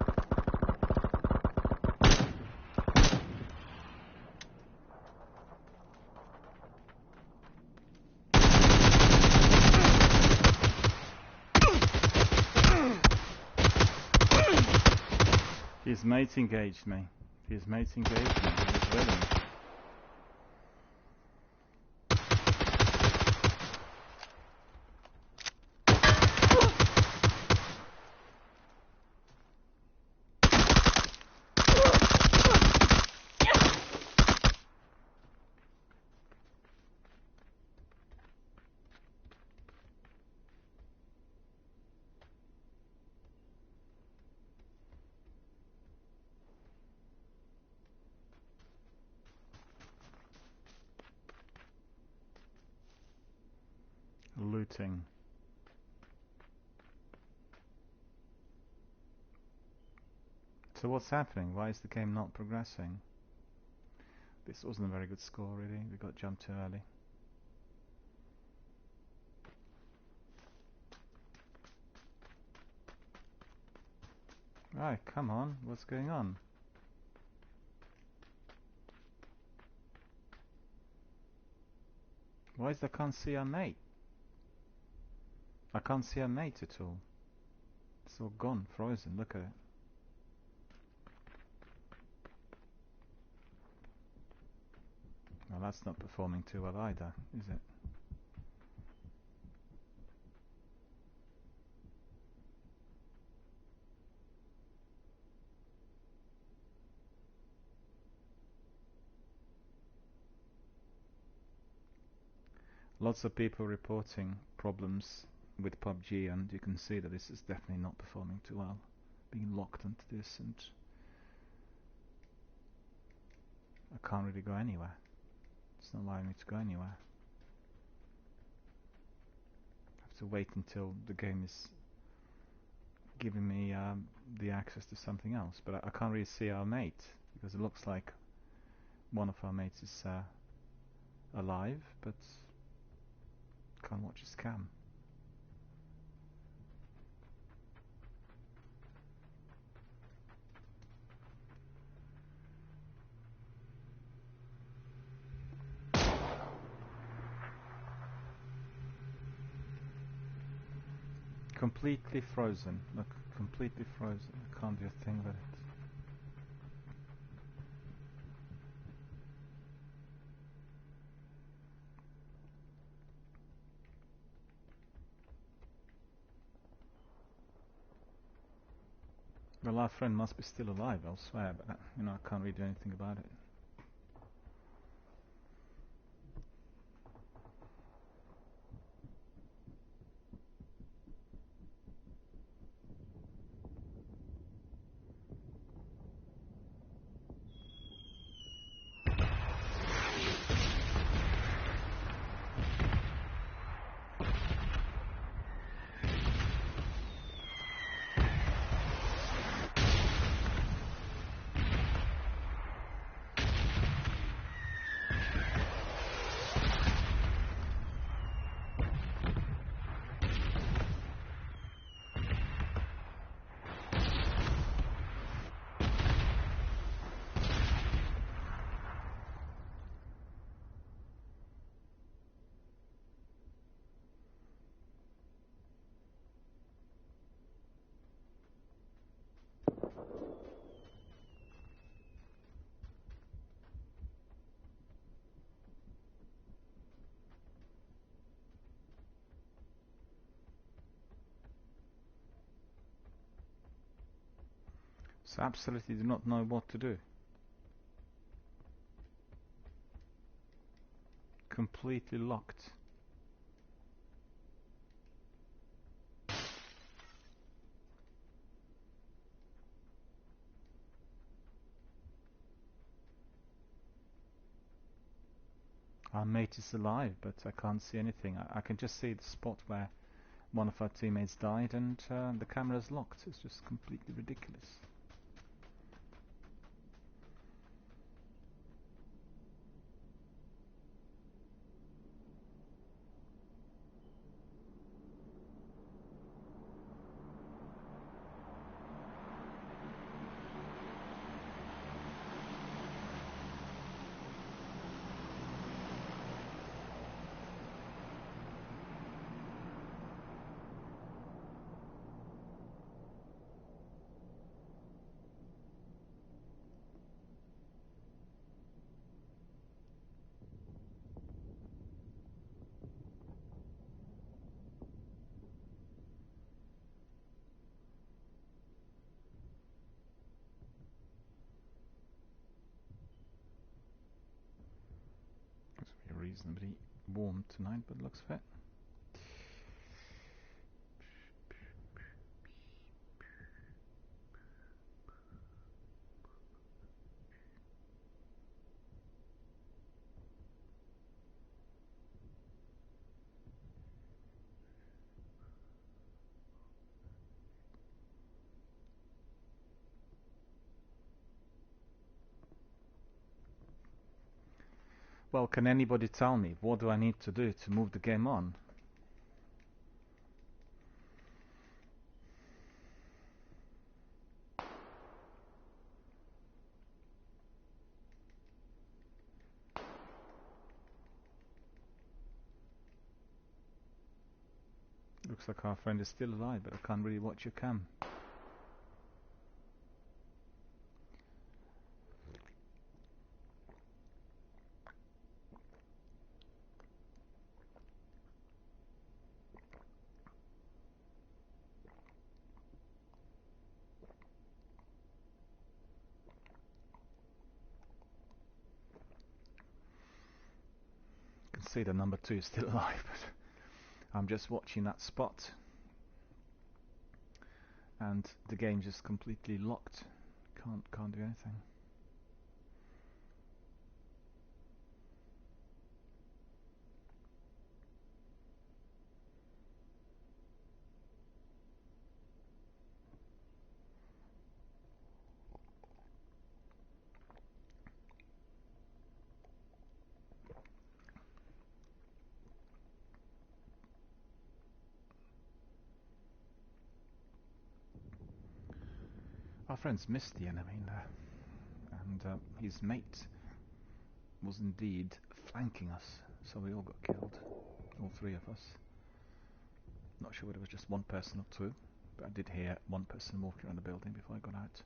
Speaker 1: His mate engaged me. His mate engaged me. He was willing. Looting. So what's happening? Why is the game not progressing? This wasn't a very good score really. We got jumped too early. Right, come on. What's going on? Why is I can't see our mate? I can't see our mate at all. It's all gone, frozen. Look at it. Well, that's not performing too well either, is it? Lots of people reporting problems with PUBG, and you can see that this is definitely not performing too well. Being locked into this, and I can't really go anywhere. It's not allowing me to go anywhere. I have to wait until the game is giving me the access to something else. But I can't really see our mate, because it looks like one of our mates is alive, but can't watch his cam. Completely frozen. Look, completely frozen. I can't do a thing with it. Well, our friend must be still alive, I'll swear, but I can't really do anything about it. So absolutely do not know what to do. Completely locked. Our mate is alive, but I can't see anything. I can just see the spot where one of our teammates died, and the camera's locked. It's just completely ridiculous. It's reasonably warm tonight, but looks fit. Well, can anybody tell me what do I need to do to move the game on? Looks like our friend is still alive, but I can't really watch your cam. You can see the number 2 is still alive, but I'm just watching that spot. And the game's just completely locked. Can't do anything. Our friends missed the enemy in there, and his mate was indeed flanking us, so we all got killed, all 3 of us. Not sure whether it was just 1 person or 2, but I did hear 1 person walking around the building before I got out.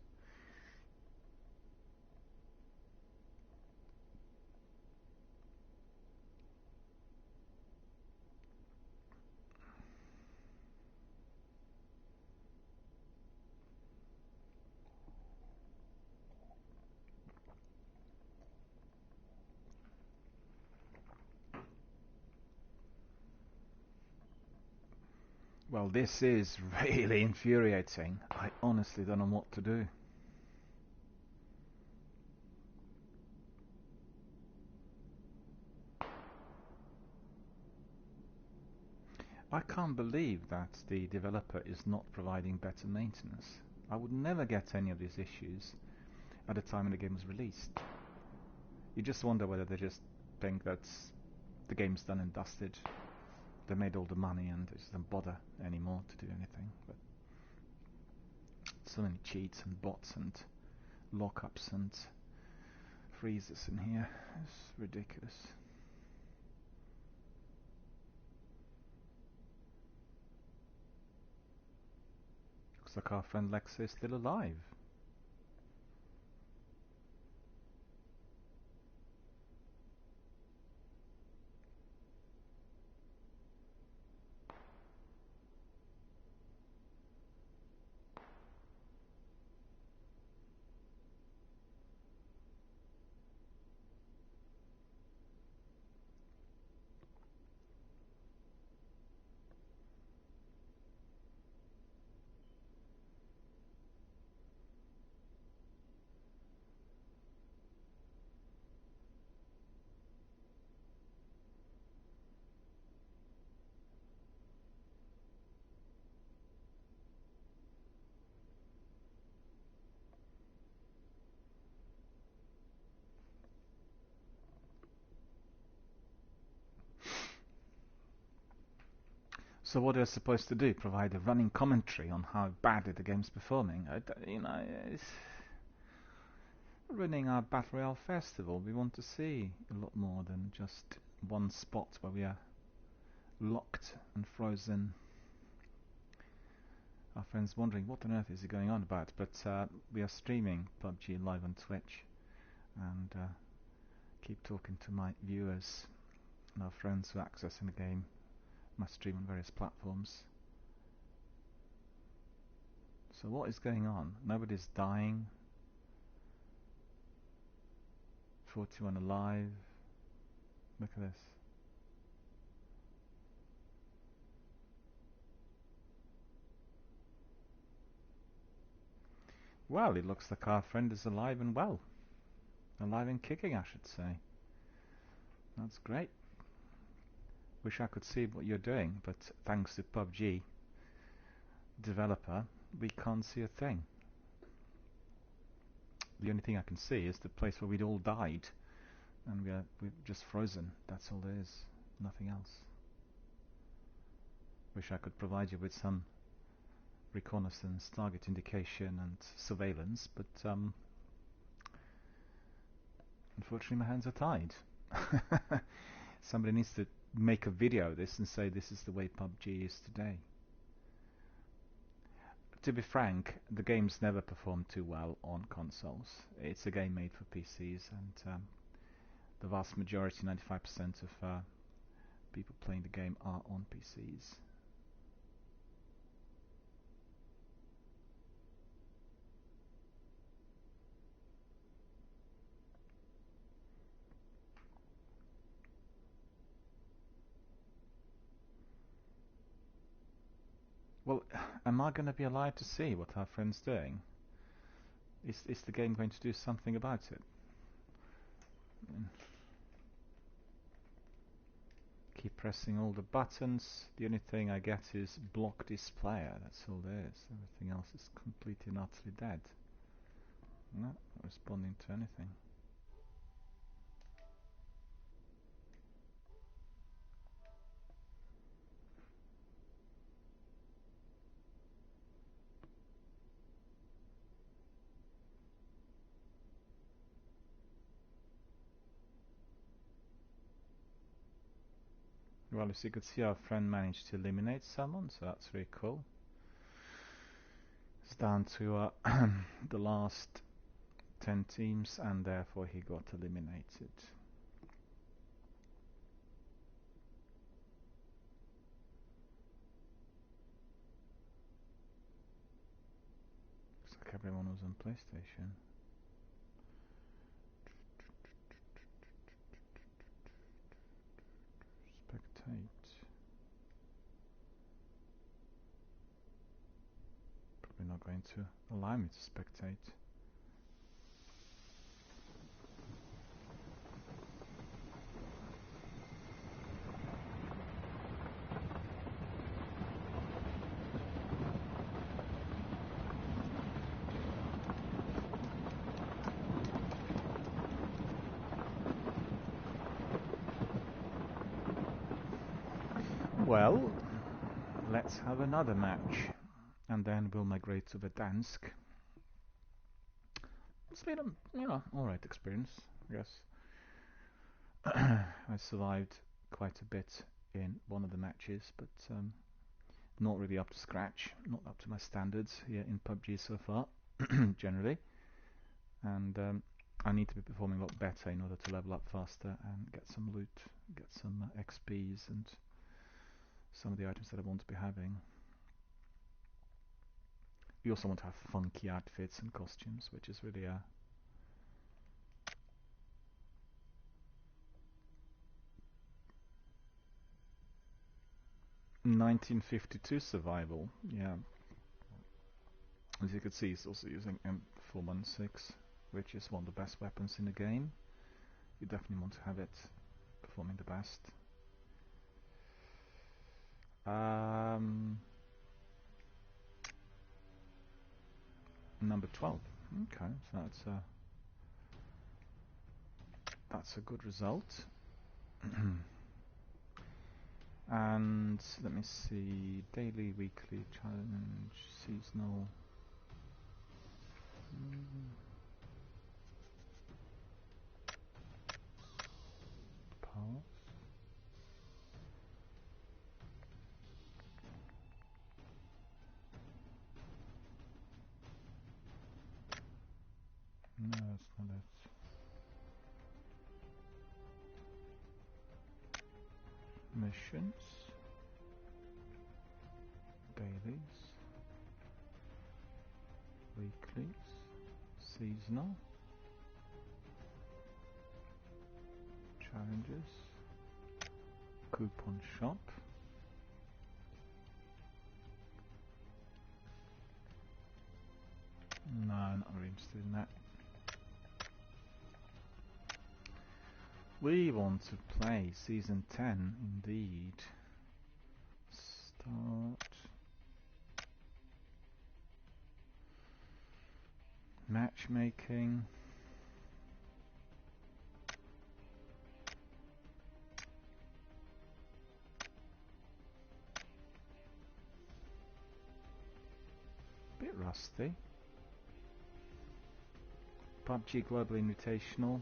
Speaker 1: Well, this is really infuriating. I honestly don't know what to do. I can't believe that the developer is not providing better maintenance. I would never get any of these issues at the time when the game was released. You just wonder whether they just think that the game's done and dusted. They made all the money and they just don't bother anymore to do anything. But so many cheats and bots and lockups and freezes in here. It's ridiculous. Looks like our friend Lexa is still alive. So what are they supposed to do? Provide a running commentary on how badly the game's performing? It's running our Battle Royale festival. We want to see a lot more than just one spot where we are locked and frozen. Our friend's wondering what on earth is he going on about, but we are streaming PUBG live on Twitch, and keep talking to my viewers and our friends who are accessing the game. My stream on various platforms. So what is going on? Nobody's dying. 41 alive. Look at this. Well, it looks like our friend is alive and well. Alive and kicking, I should say. That's great. Wish I could see what you're doing, but thanks to PUBG developer, we can't see a thing. The only thing I can see is the place where we'd all died, and we're just frozen. That's all there is. Nothing else. Wish I could provide you with some reconnaissance, target indication, and surveillance, but unfortunately my hands are tied. Somebody needs to make a video of this and say this is the way PUBG is today. To be frank, the game's never performed too well on consoles. It's a game made for PCs, and the vast majority, 95% of people playing the game are on PCs. Well, am I going to be alive to see what our friend's doing? Is the game going to do something about it? Keep pressing all the buttons. The only thing I get is block this player. That's all there is. Everything else is completely and utterly dead. Not responding to anything. Well, as you could see, our friend managed to eliminate someone, so that's very cool. It's down to the last 10 teams, and therefore he got eliminated. Looks like everyone was on PlayStation. Spectate. Probably not going to allow me to spectate. Well, let's have another match, and then we'll migrate to Verdansk. It's been a, alright experience, I guess. I survived quite a bit in one of the matches, but not really up to scratch, not up to my standards here in PUBG so far, generally. And I need to be performing a lot better in order to level up faster and get some loot, get some XPs and some of the items that I want to be having. We also want to have funky outfits and costumes, which is really a 1952 survival, yeah. As you can see, he's also using M416, which is one of the best weapons in the game. You definitely want to have it performing the best. Number 12. Okay, so that's a good result. And let me see, daily, weekly, challenge, seasonal. Pause. No, that's not it. Missions, dailies, weeklies, seasonal, challenges, coupon shop. No, not really interested in that. We want to play season 10 indeed. Start. Matchmaking. Bit rusty. PUBG Global Invitational.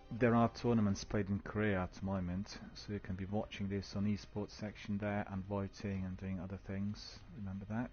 Speaker 1: There are tournaments played in Korea at the moment, so you can be watching this on esports section there and voting and doing other things. Remember that.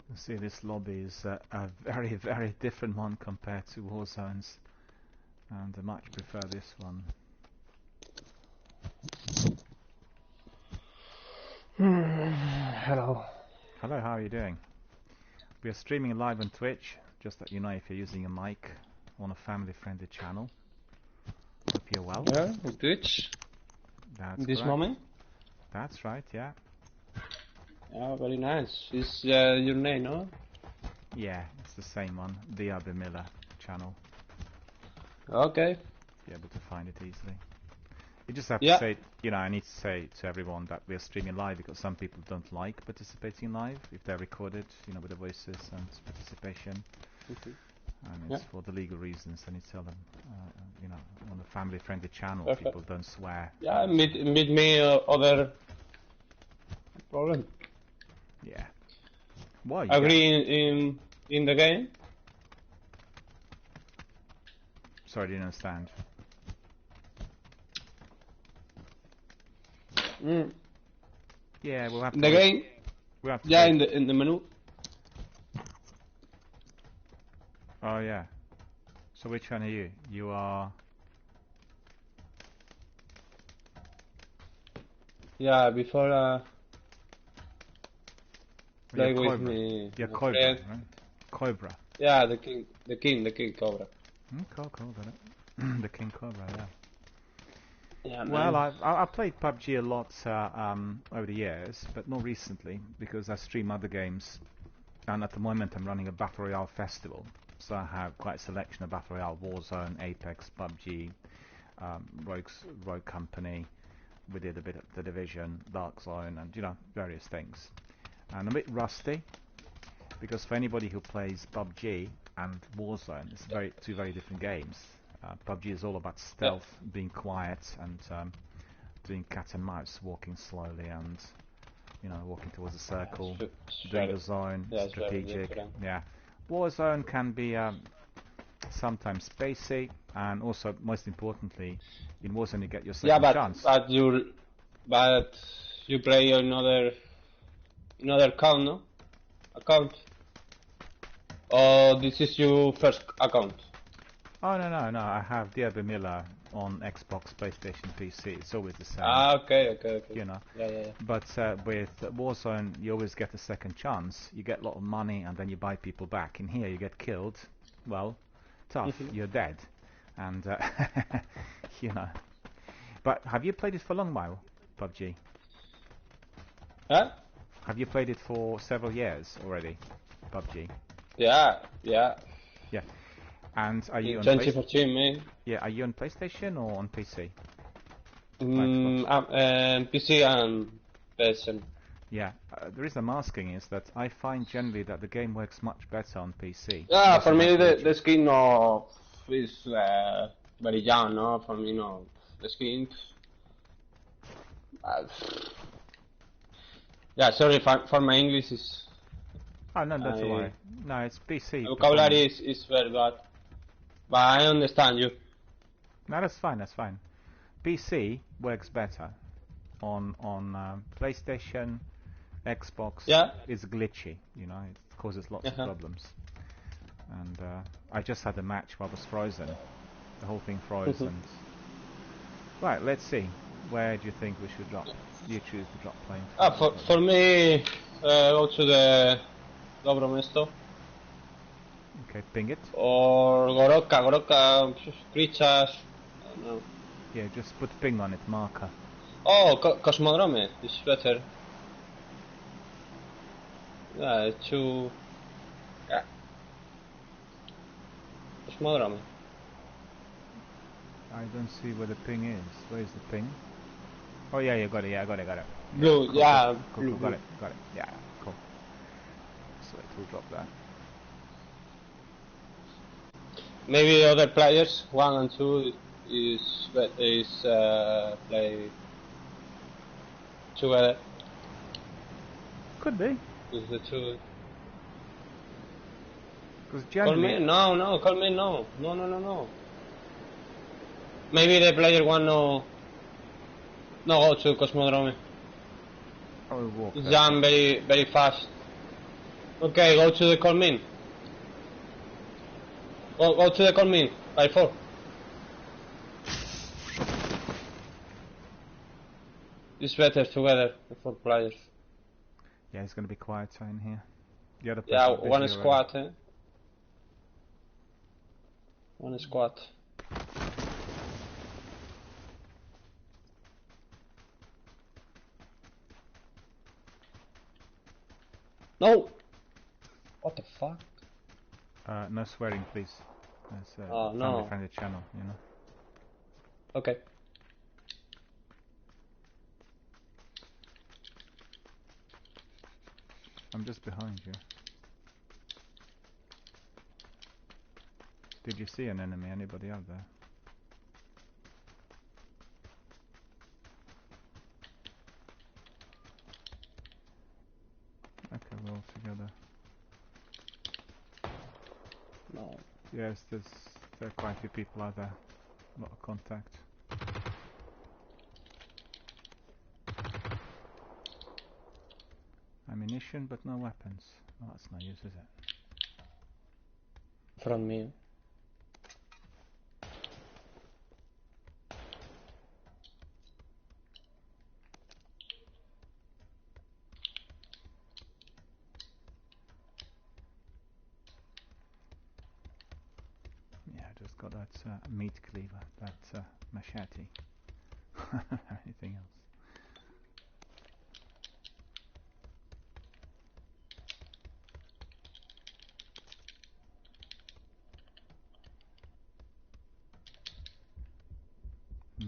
Speaker 1: You see, this lobby is a very, very different one compared to Warzone's, and I much prefer this one.
Speaker 2: Hello.
Speaker 1: Hello, how are you doing? We are streaming live on Twitch, just that you know if you're using a mic on a family-friendly channel. Hope you're well.
Speaker 2: Yeah, on Twitch.
Speaker 1: That's
Speaker 2: This
Speaker 1: correct.
Speaker 2: moment.
Speaker 1: That's right, yeah.
Speaker 2: Yeah, very nice. Is your name, no?
Speaker 1: Yeah, it's the same one, DRBMiller channel.
Speaker 2: Okay.
Speaker 1: Be able to find it easily. You just have
Speaker 2: Yeah.
Speaker 1: to say, you know, I need to say to everyone that we're streaming live because some people don't like participating live if they're recorded, you know, with the voices and participation. And it's for the legal reasons. I need to tell them, you know, on a family-friendly channel,
Speaker 2: Perfect.
Speaker 1: people don't swear.
Speaker 2: Yeah, meet me other problem.
Speaker 1: Yeah. Well, you
Speaker 2: Agree in the game.
Speaker 1: Sorry, I didn't understand. Yeah, we'll have to.
Speaker 2: In the game.
Speaker 1: We'll have to
Speaker 2: Yeah,
Speaker 1: wait.
Speaker 2: in the menu.
Speaker 1: Oh yeah. So which one are you? You are.
Speaker 2: Yeah, before play with
Speaker 1: Cobra.
Speaker 2: me.
Speaker 1: You're
Speaker 2: my
Speaker 1: Cobra,
Speaker 2: friend.
Speaker 1: right? Cobra.
Speaker 2: Yeah, the king Cobra.
Speaker 1: Cool, got it. The King Cobra, yeah.
Speaker 2: Yeah,
Speaker 1: Well,
Speaker 2: man.
Speaker 1: I've played PUBG a lot over the years, but not recently because I stream other games, and at the moment I'm running a Battle Royale festival, so I have quite a selection of Battle Royale, Warzone, Apex, PUBG, Rogue Company. We did a bit of The Division, Dark Zone, and you know, various things. And a bit rusty because for anybody who plays PUBG and Warzone, it's two very different games. PUBG is all about stealth, being quiet, and doing cat and mouse, walking slowly and walking towards a circle,
Speaker 2: It's
Speaker 1: doing
Speaker 2: very,
Speaker 1: the zone,
Speaker 2: yeah, it's very
Speaker 1: strategic.
Speaker 2: different.
Speaker 1: Yeah, Warzone can be sometimes spacey, and also most importantly, in Warzone you get your second chance.
Speaker 2: but you play another account, no? Account. Oh, this is your first account.
Speaker 1: Oh no, I have DRBMiller on Xbox, PlayStation, PC. It's always the same.
Speaker 2: Okay.
Speaker 1: You know.
Speaker 2: Yeah.
Speaker 1: But with Warzone, you always get a second chance. You get a lot of money, and then you buy people back. In here, you get killed. Well, tough. You're dead, and But have you played it for a long while, PUBG?
Speaker 2: Huh?
Speaker 1: Have you played it for several years already, PUBG?
Speaker 2: Yeah.
Speaker 1: Yeah. And are you on
Speaker 2: 2014, man.
Speaker 1: Yeah, are you on PlayStation or on PC?
Speaker 2: PC and PS.
Speaker 1: Yeah, the reason I'm asking is that I find generally that the game works much better on PC.
Speaker 2: Yeah, for me the skin is very young, no? For me, no, the skin. Yeah, sorry for my English is.
Speaker 1: Oh no, that's alright. No, it's PC.
Speaker 2: Vocabulary is very bad, but I understand you.
Speaker 1: No, that's fine. That's fine. PC works better. On PlayStation, Xbox.
Speaker 2: Yeah.
Speaker 1: It's glitchy. It causes lots of problems. And I just had a match where I was frozen. The whole thing froze. And right, let's see. Where do you think we should drop? You choose to drop plane.
Speaker 2: For me, go to the DRBMiller.
Speaker 1: Okay, ping it.
Speaker 2: Or Goroka, creatures. I don't know.
Speaker 1: Yeah, just put ping on it, marker.
Speaker 2: Oh, Cosmodrome is better. Yeah, yeah. Cosmodrome.
Speaker 1: I don't see where the ping is. Where is the ping? Oh yeah, you got it. Yeah, I got it.
Speaker 2: Blue,
Speaker 1: Cool,
Speaker 2: yeah.
Speaker 1: Cool,
Speaker 2: Blue.
Speaker 1: got it. Yeah, cool. So it will drop that.
Speaker 2: Maybe other players, 1 and 2, is play together.
Speaker 1: Could be.
Speaker 2: With the two.
Speaker 1: Because
Speaker 2: Call me? No, call me, no. No. Maybe the player 1 no go to Cosmodrome.
Speaker 1: Oh, walk.
Speaker 2: Jump very, very fast. Okay, go to the Colmin. Go to the Colmin, by 4. It's better together, the 4 players.
Speaker 1: Yeah, it's gonna be quieter in here. The other
Speaker 2: Yeah,
Speaker 1: person
Speaker 2: one
Speaker 1: busy
Speaker 2: squad, eh? One squad. No! What the fuck?
Speaker 1: No swearing, please. It's a
Speaker 2: Oh, no.
Speaker 1: family-friendly channel,
Speaker 2: Okay.
Speaker 1: I'm just behind you. Did you see an enemy? Anybody out there? Okay, we're all together.
Speaker 2: No.
Speaker 1: Yes, there are quite a few people out there. A lot of contact. Ammunition, but no weapons. Oh, that's no use, is it?
Speaker 2: From me.
Speaker 1: Yeah, I just got that meat cleaver, that machete. Anything else?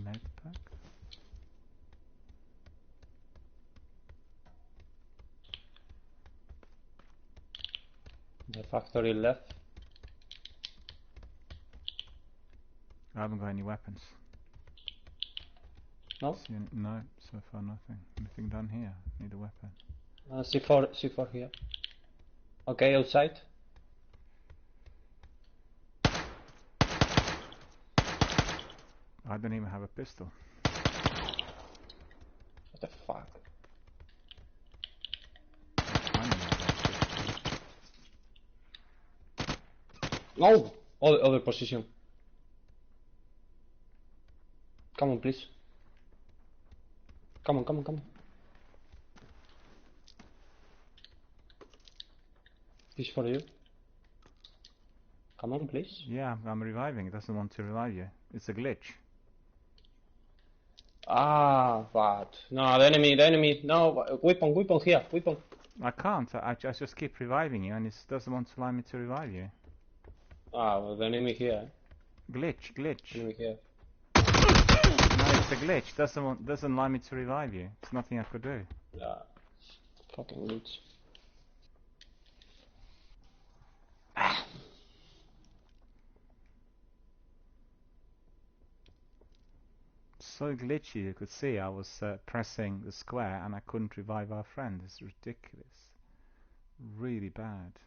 Speaker 1: Med pack?
Speaker 2: The factory left.
Speaker 1: I haven't got any weapons.
Speaker 2: No?
Speaker 1: No, so far nothing. Anything done here? Need a weapon.
Speaker 2: C4 here. Okay, outside.
Speaker 1: I don't even have a pistol.
Speaker 2: What the fuck?
Speaker 1: I don't have a pistol.
Speaker 2: No! Other position. Come on, please. Come on. This for you. Come on, please.
Speaker 1: Yeah, I'm reviving. It doesn't want to revive you. It's a glitch.
Speaker 2: Ah, but no, the enemy. No, weapon here, weapon.
Speaker 1: I can't. I just keep reviving you, and it doesn't want to allow me to revive you.
Speaker 2: Ah, well, the enemy here.
Speaker 1: Glitch.
Speaker 2: Enemy here.
Speaker 1: No, it's a glitch. Doesn't allow me to revive you. There's nothing I could do.
Speaker 2: Yeah, fucking glitch.
Speaker 1: So glitchy. You could see I was pressing the square, and I couldn't revive our friend. It's ridiculous. Really bad.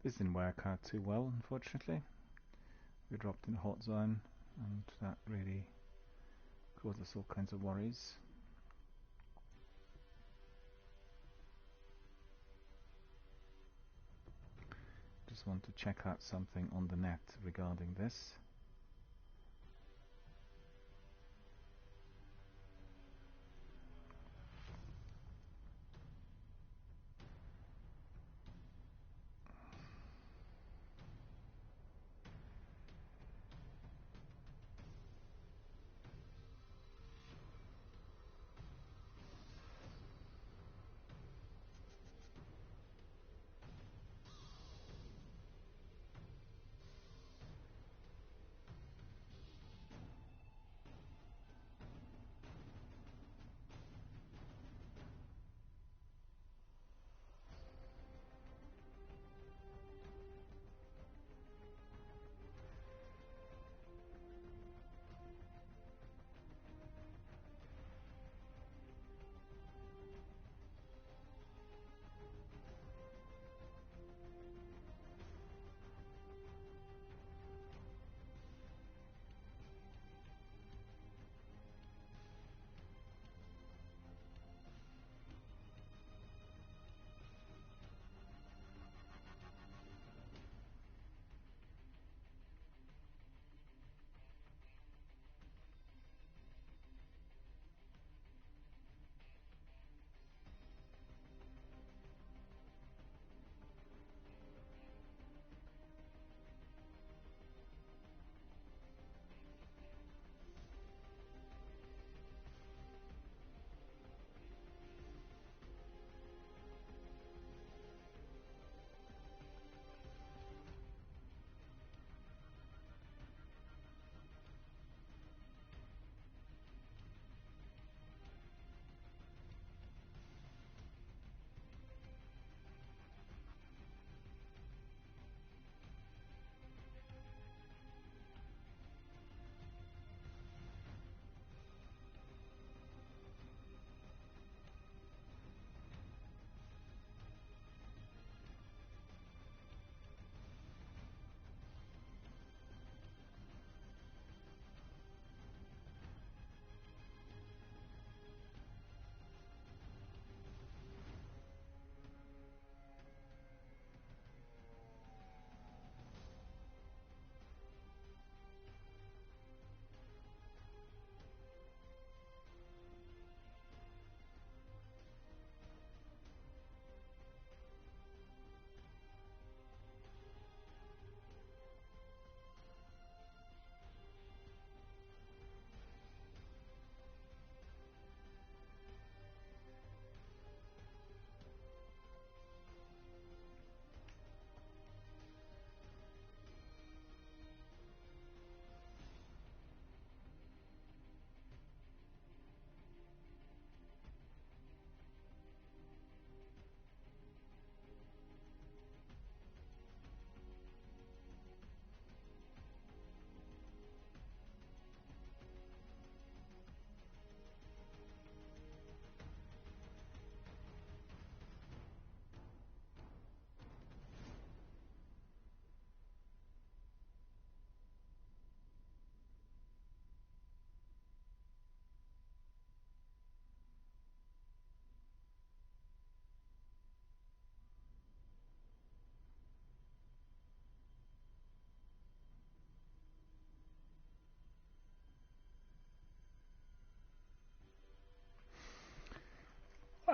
Speaker 1: This didn't work out too well, unfortunately. We dropped in a hot zone, and that really caused us all kinds of worries. Just want to check out something on the net regarding this.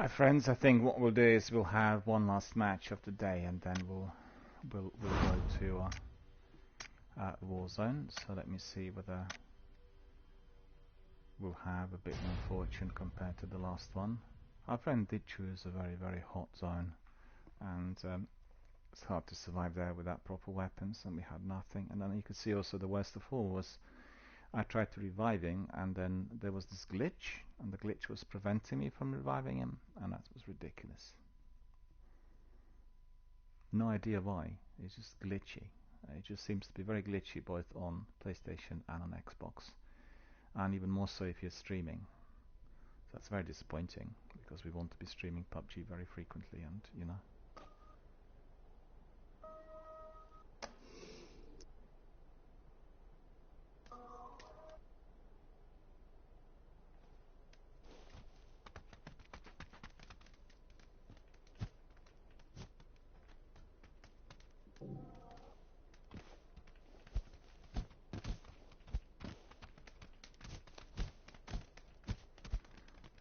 Speaker 1: Right, friends. I think what we'll do is we'll have one last match of the day, and then we'll go to Warzone. So let me see whether we'll have a bit more fortune compared to the last one. Our friend did choose a very hot zone, and it's hard to survive there without proper weapons, and we had nothing. And then you could see also the worst of all was I tried to revive him, and then there was this glitch, and the glitch was preventing me from reviving him, and that was ridiculous. No idea why. It's just glitchy. It just seems to be very glitchy both on PlayStation and on Xbox, and even more so if you're streaming. So that's very disappointing, because we want to be streaming PUBG very frequently, and you know.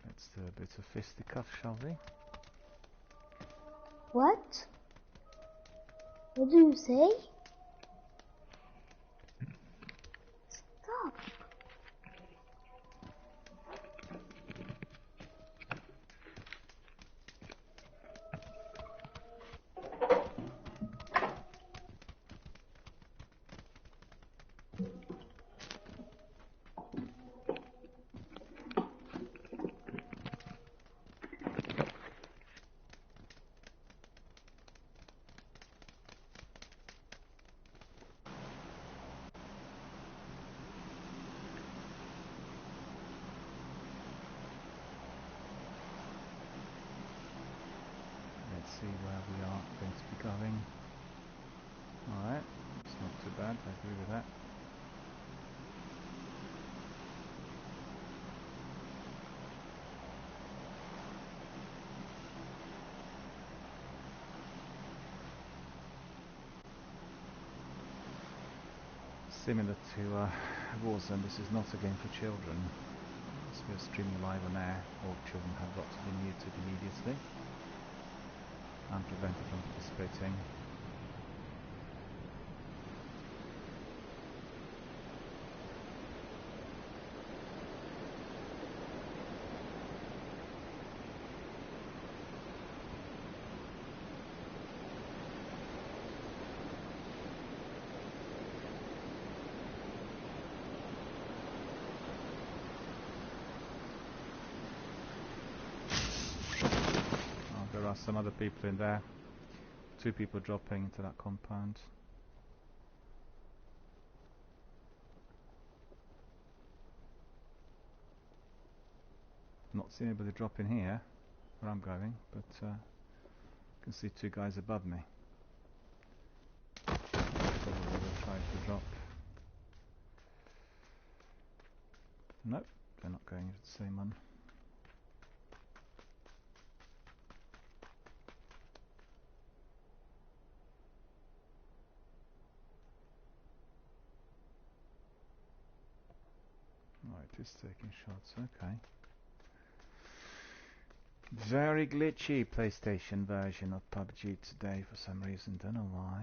Speaker 1: Let's do a bit of fisticuff, shall we?
Speaker 3: What? What do you say? Stop.
Speaker 1: Let's see where we are going to be going. Alright, it's not too bad, I agree with that. Similar to Warzone, this is not a game for children. As we are streaming live on air, all children have got to be muted immediately and prevented from participating. There are some other people in there. 2 people dropping into that compound. Not seeing anybody drop in here where I'm going, but I can see 2 guys above me. Probably will try to drop. Nope, they're not going into the same one. Right, it's taking shots, okay. Very glitchy PlayStation version of PUBG today for some reason, don't know why.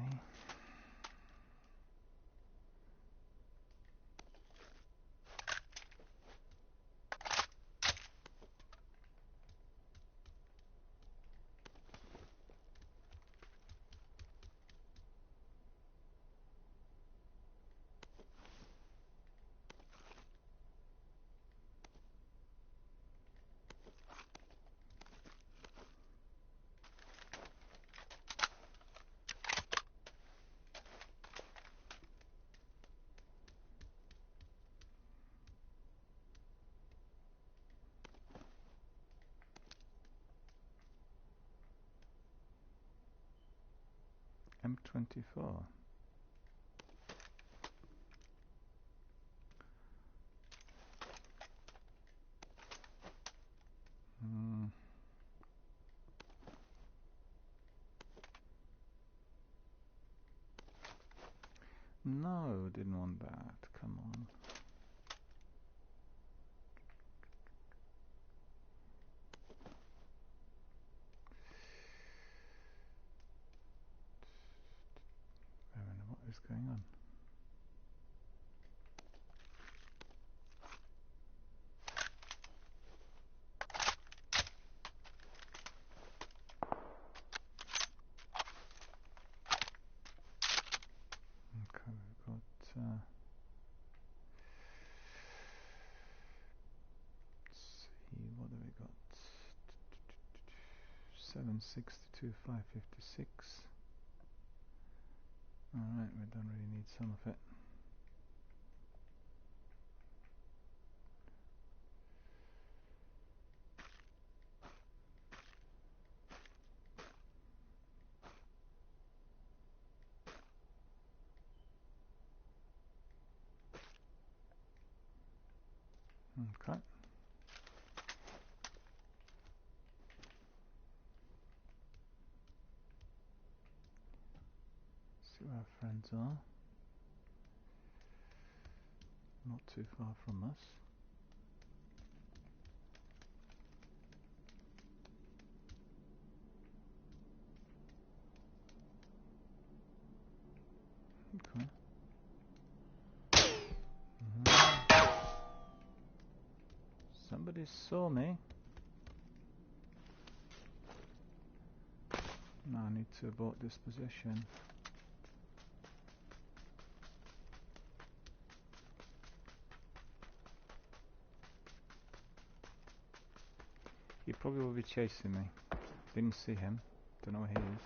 Speaker 1: M24. No, didn't want that. Come on. going on? Okay, we've got let's see, what have we got? 762, 556. Alright, we don't really need some of it. Okay. See where our friends are. Not too far from us. Okay. Somebody saw me. Now I need to abort this position. He probably will be chasing me. Didn't see him. Don't know where he is.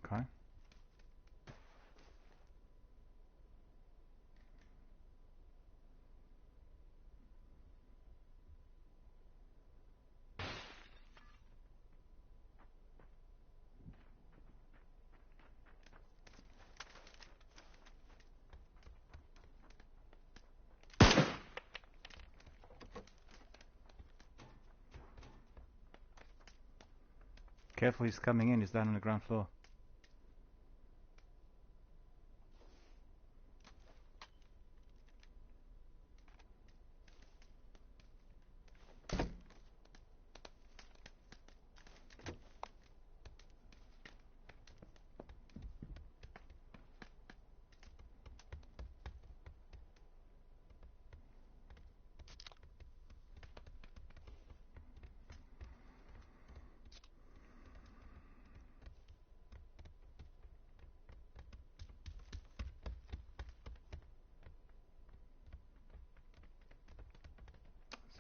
Speaker 1: Okay. Careful, he's coming in. He's down on the ground floor.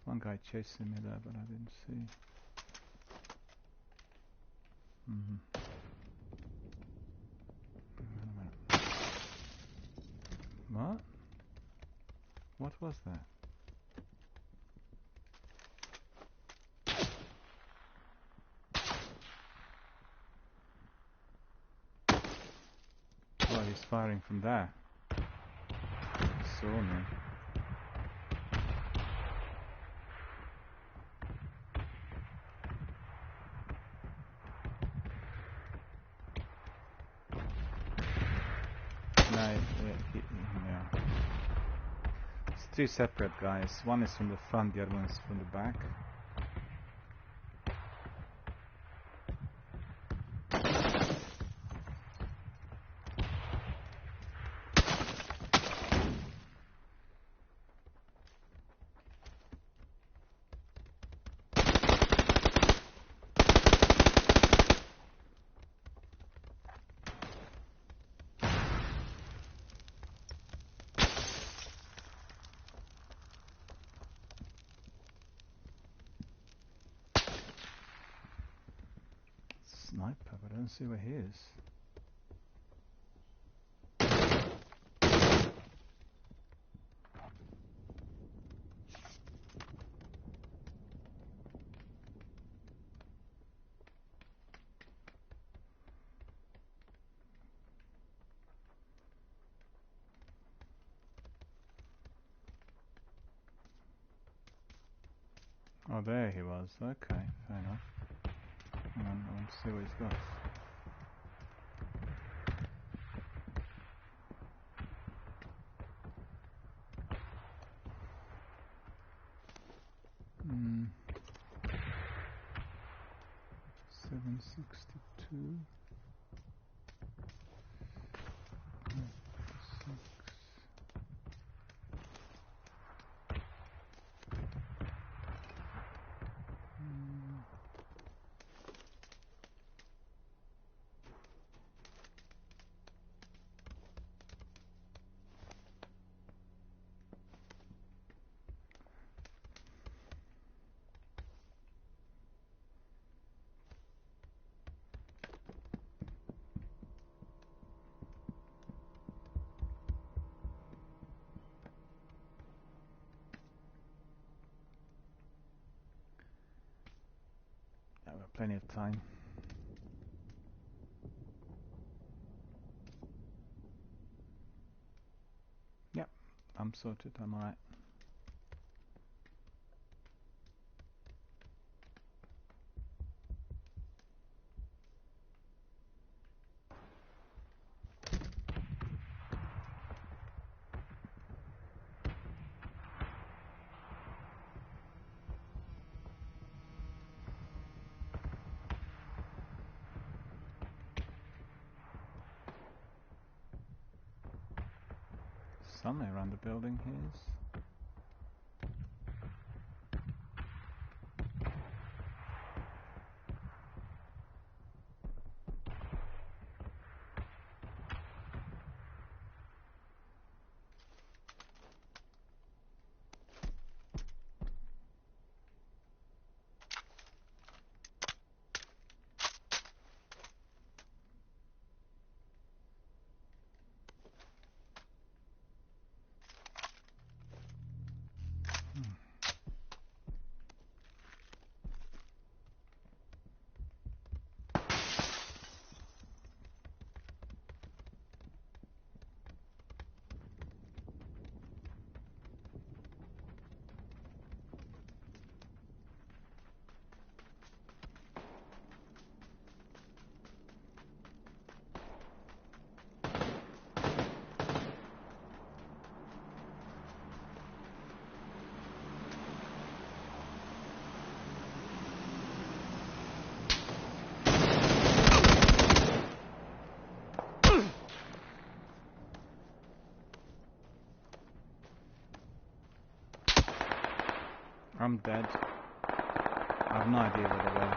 Speaker 1: There's one guy chasing me there, but I didn't see. What? What was that? Oh, he's firing from there. He saw me. No, yeah. It's two separate guys. One is from the front, the other one is from the back. sniper, but I don't see where he is. Oh, there he was. Okay, fair enough. Hang on, I want to see what he's got. Hmm. 762. Yeah, we've got plenty of time. Yep, I'm sorted, I'm alright. Somewhere around the building he is. I'm dead. I have no idea where they were.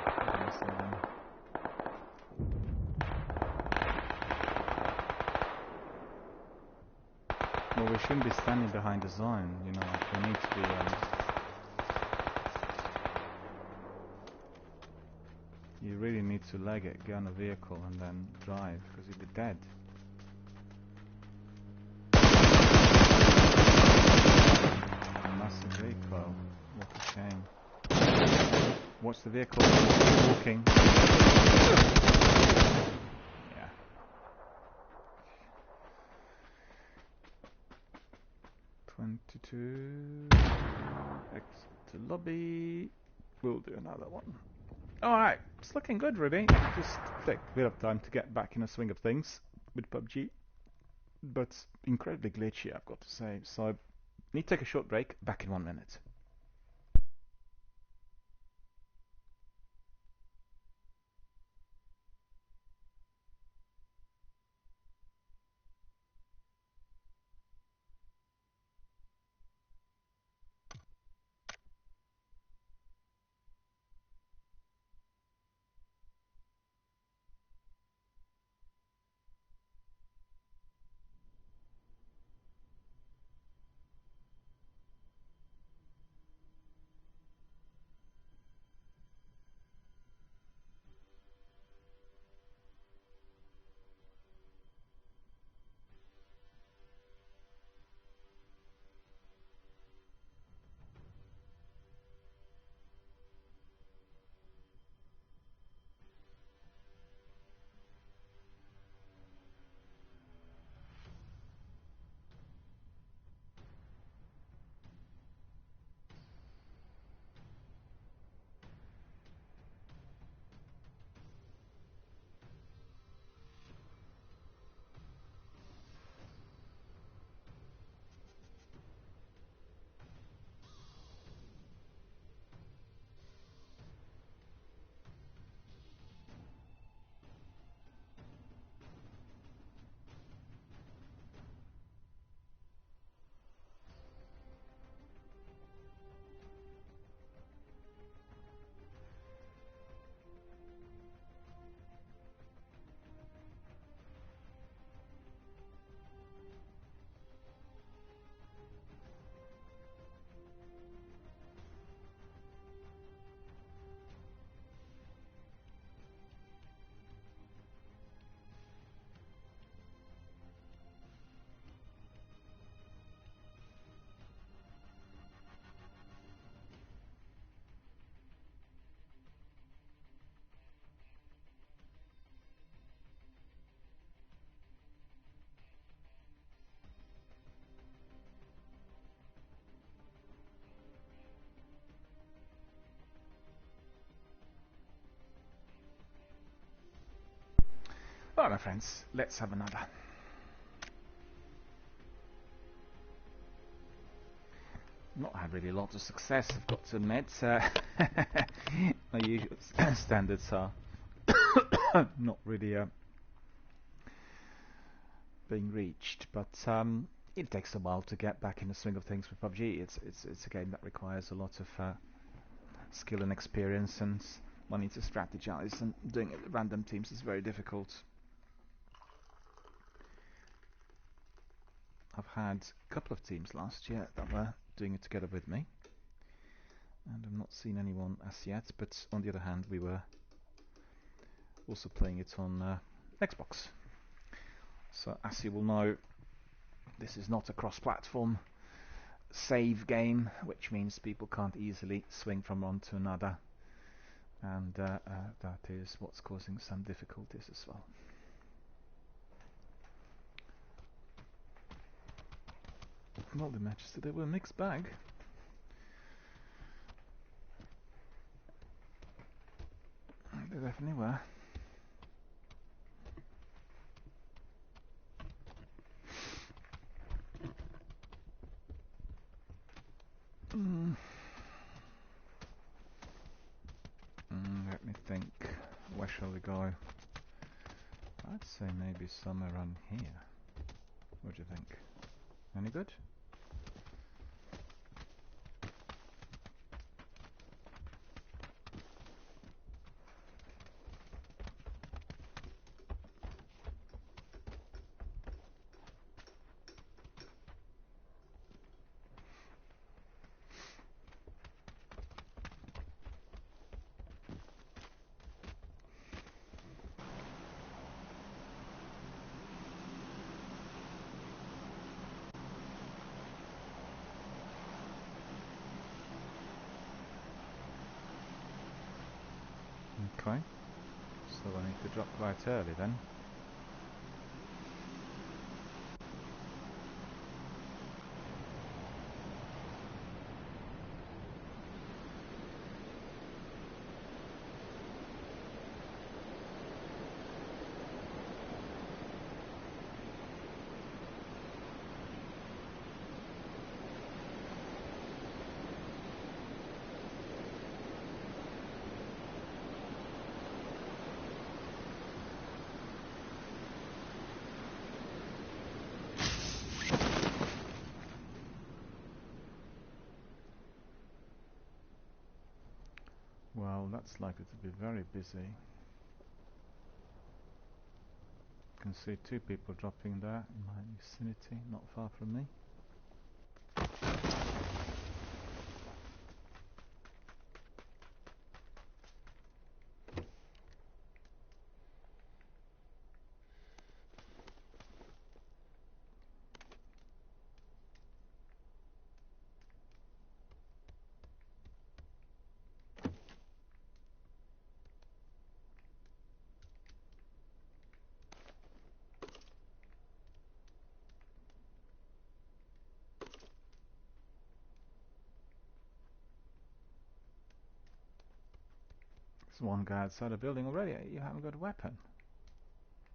Speaker 1: Well, we shouldn't be standing behind the zone, you know, like we need to be, you really need to leg it, get on a vehicle and then drive, because you'll be dead. Massive recoil. What a shame. Watch the vehicle. Walking. Yeah. "22. Exit to lobby. We'll do another one." Alright, it's looking good, Ruby. Just take a bit of time to get back in the swing of things with PUBG. But incredibly glitchy, I've got to say. So, need to take a short break. Back in 1 minute. Alright, my friends, let's have another. Not had really lots of success, I've got to admit. My usual standards are not really being reached, but it takes a while to get back in the swing of things with PUBG. It's a game that requires a lot of skill and experience, and one needs to strategize, and doing it with random teams is very difficult. I've had a couple of teams last year that were doing it together with me, and I've not seen anyone as yet, but on the other hand we were also playing it on Xbox. So as you will know, this is not a cross-platform save game, which means people can't easily swing from one to another, and that is what's causing some difficulties as well. Well, the matches today were a mixed bag. They definitely were. Let me think. Where shall we go? I'd say maybe somewhere around here. What do you think? Any good? Okay, so I need to drop quite early then. Well, that's likely to be very busy. I can see two people dropping there in my vicinity, not far from me. There's one guy outside the building already. You haven't got a weapon.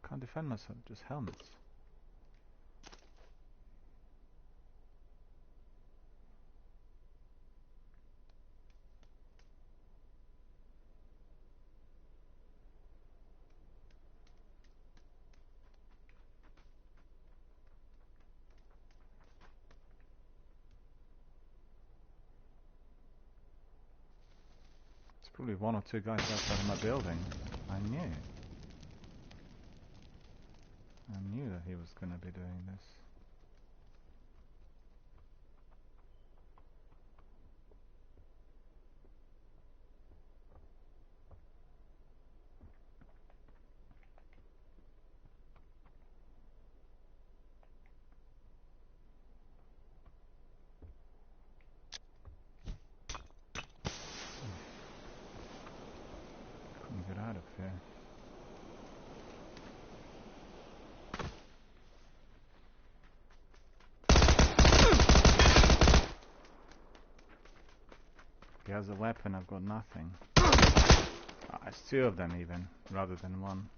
Speaker 1: Can't defend myself, just helmets. There's probably one or two guys outside of my building. I knew that he was going to be doing this. Couldn't get out of here. He has a weapon, I've got nothing. Ah, it's two of them even, rather than one.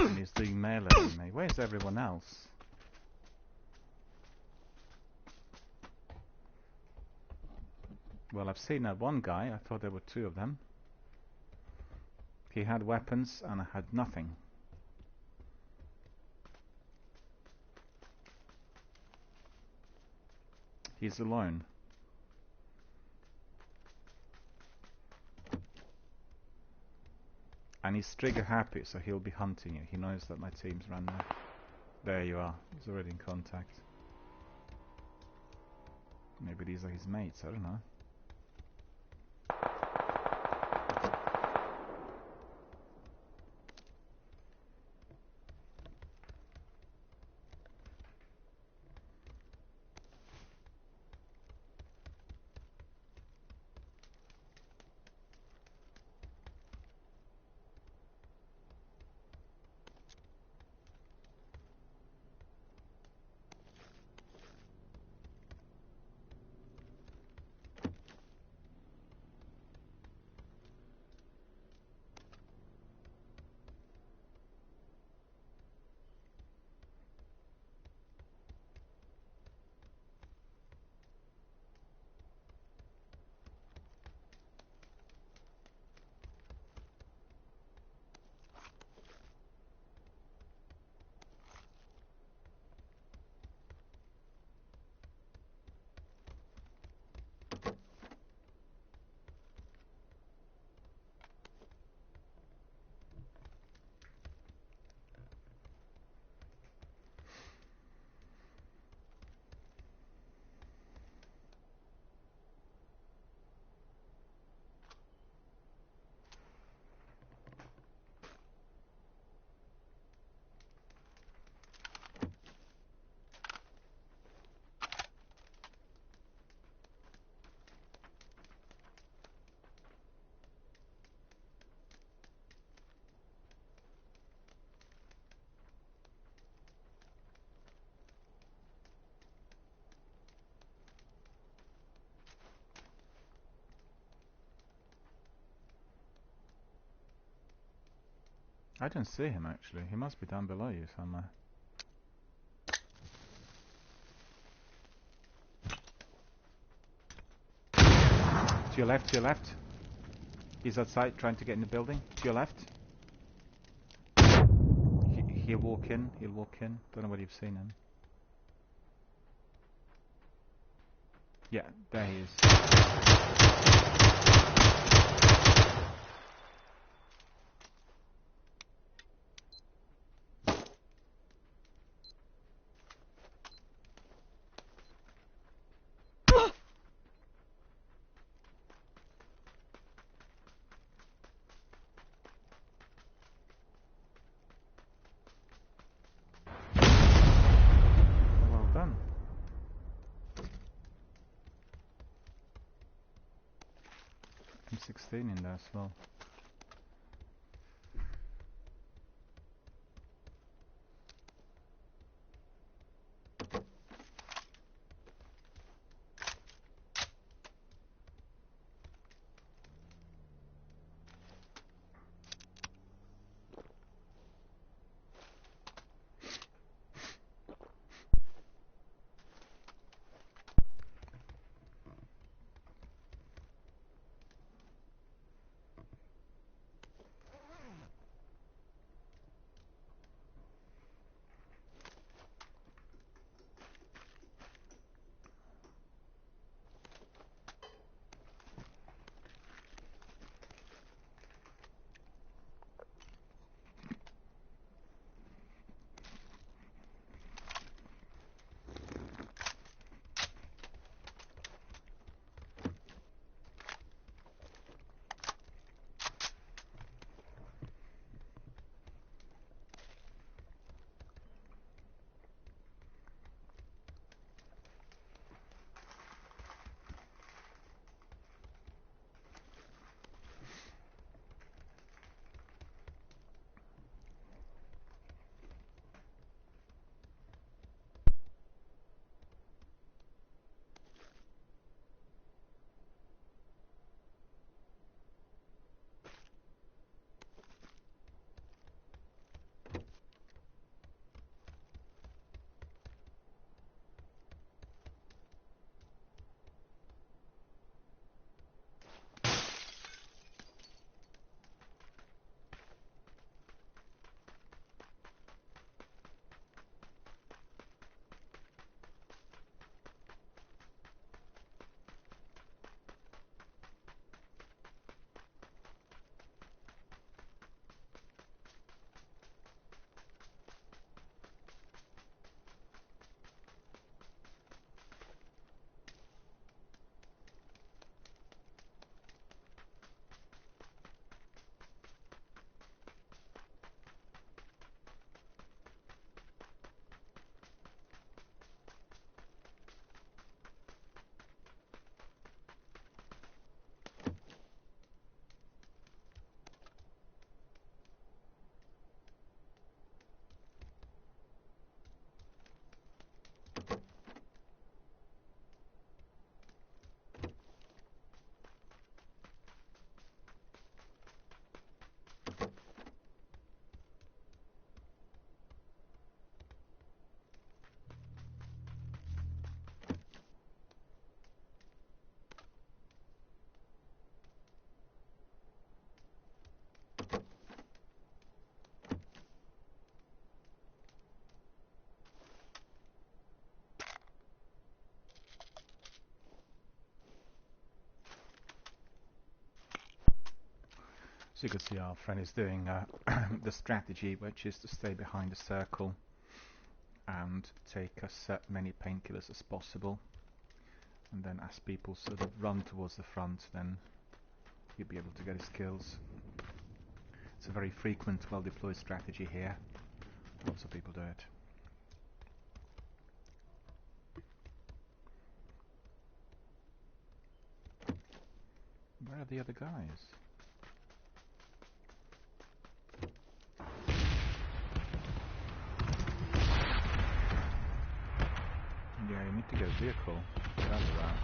Speaker 1: And he's doing melee with me. Where's everyone else? Well, I've seen that one guy. I thought there were two of them. He had weapons and I had nothing. He's alone. And he's trigger happy, so he'll be hunting you. He knows that my team's run there. There you are. He's already in contact. Maybe these are his mates, I don't know. I don't see him actually. He must be down below you somewhere. To your left, to your left. He's outside trying to get in the building. To your left. He'll walk in, he'll walk in. Don't know whether you've seen him. Yeah, there he is. Well done. M16 in there as well. So you can see our friend is doing the strategy, which is to stay behind the circle and take as many painkillers as possible. And then as people sort of run towards the front, then you'll be able to get his kills. It's a very frequent, well-deployed strategy here. Lots of people do it. Where are the other guys? Yeah, you need to get a vehicle. Get out of that.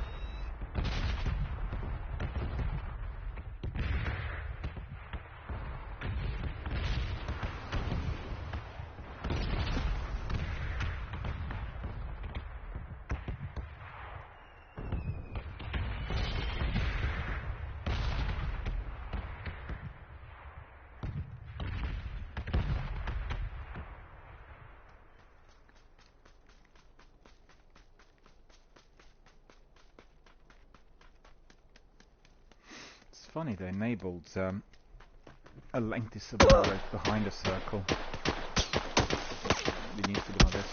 Speaker 1: It's funny, they enabled a lengthy survival rate behind a circle. They need to do this.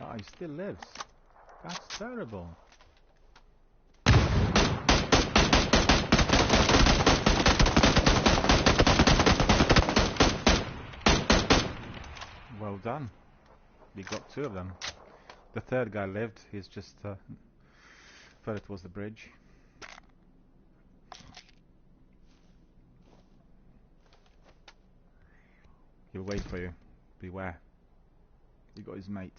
Speaker 1: Oh, he still lives. That's terrible. Well done. We got two of them. The third guy lived. He's just further towards the bridge. He'll wait for you. Beware. You got his mate.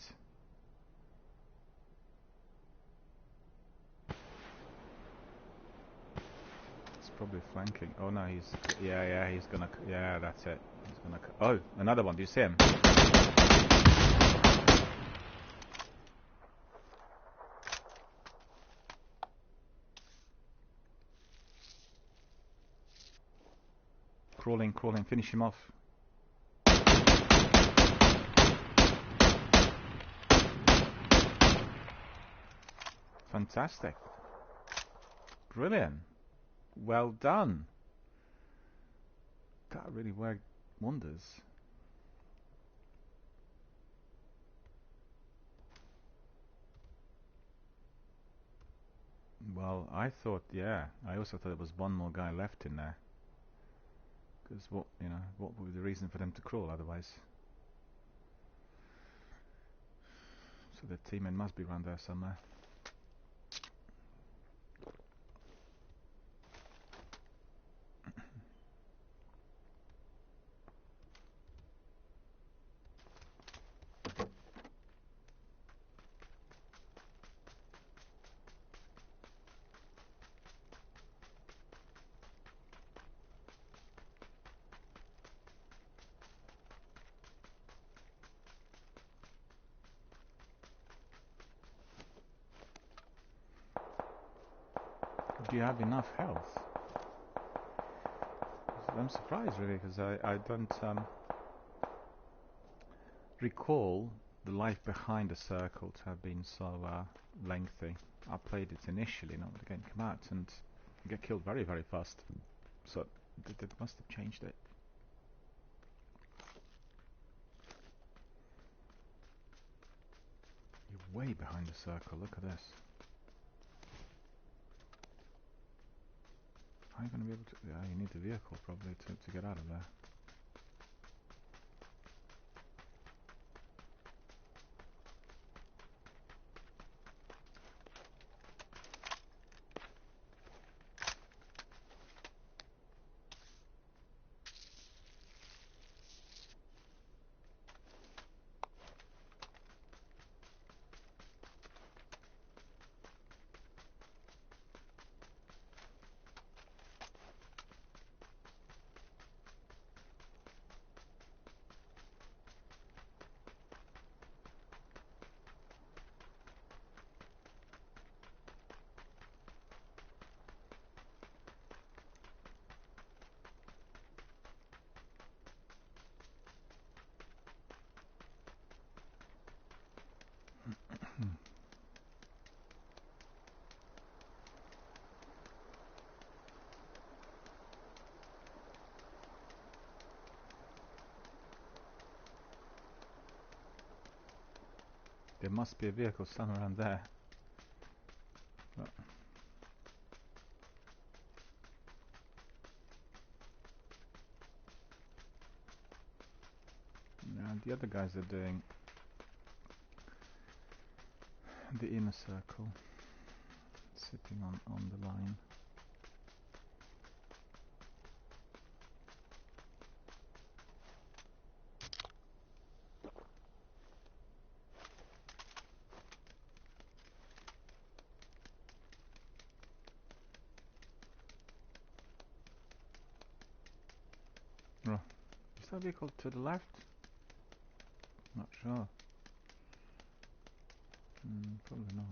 Speaker 1: He's probably flanking. Oh no, he's... Yeah, he's gonna... Yeah, that's it. He's gonna... Oh, another one. Do you see him? Crawling, crawling. Finish him off. Fantastic. Brilliant. Well done. That really worked wonders. Well, I thought, yeah, I also thought there was one more guy left in there. Because what, you know, what would be the reason for them to crawl otherwise? So the teammate must be around there somewhere. Do you have enough health? I'm surprised really, because I don't recall the life behind the circle to have been so lengthy. I played it initially, not when the game came out, and you get killed very, very fast. So they must have changed it. You're way behind the circle, look at this. How are you going to be able to... Yeah, you need the vehicle probably to get out of there. There must be a vehicle somewhere around there. But yeah, the other guys are doing the inner circle, sitting on the line. Oh, is that vehicle to the left? Not sure. Probably not.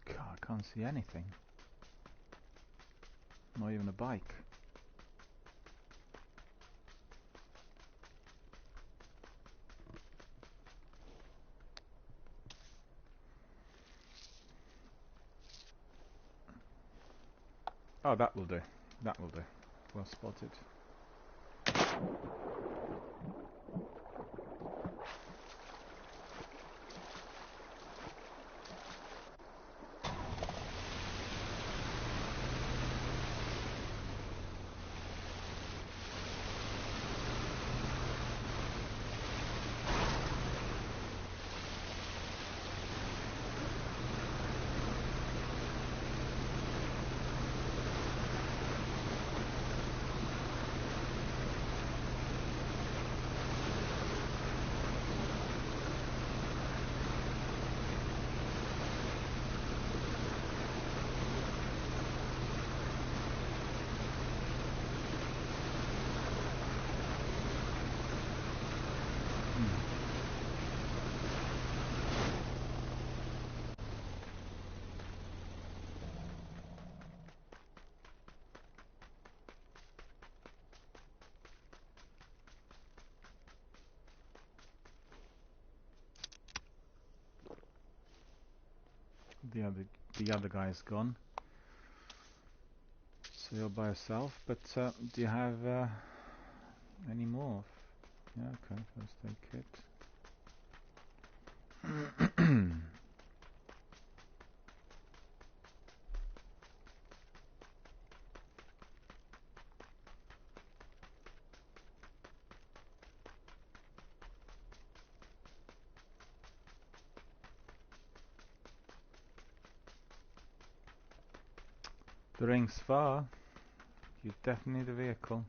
Speaker 1: God, I can't see anything. Not even a bike. Oh, that will do. That will do. Well spotted. The other guy's gone, so you're by yourself. But do you have any more? Yeah, okay, first aid kit. The ring's far. You definitely need a vehicle.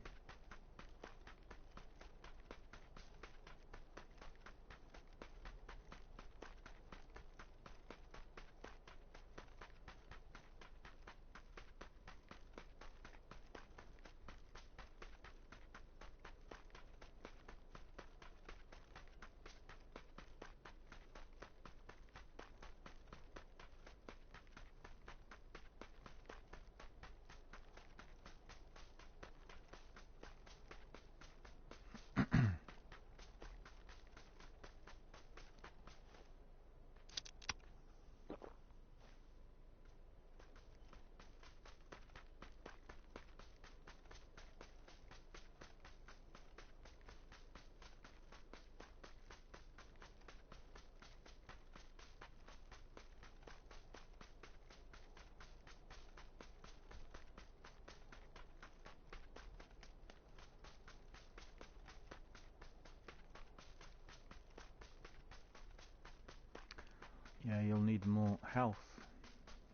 Speaker 1: Yeah, you'll need more health.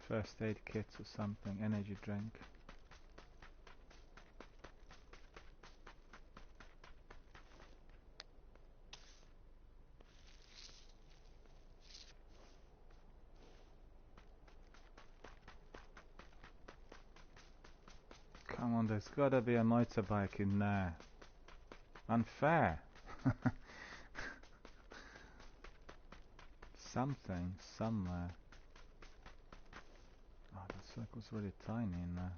Speaker 1: First aid kits or something, energy drink. Come on, there's gotta be a motorbike in there. Unfair. Something, somewhere. Oh, the circle's really tiny in there.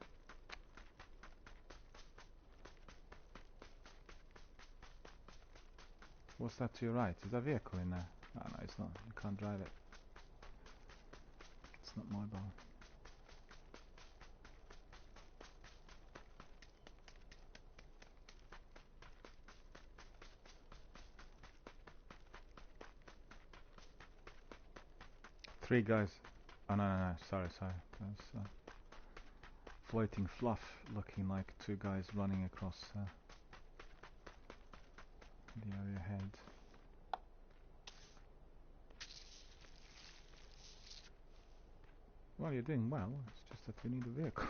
Speaker 1: What's that to your right? Is there a vehicle in there? Oh, no, it's not. You can't drive it. It's not mobile. 3 guys. Oh no, sorry. That's floating fluff looking like 2 guys running across the area ahead. Well, you're doing well, it's just that we need a vehicle.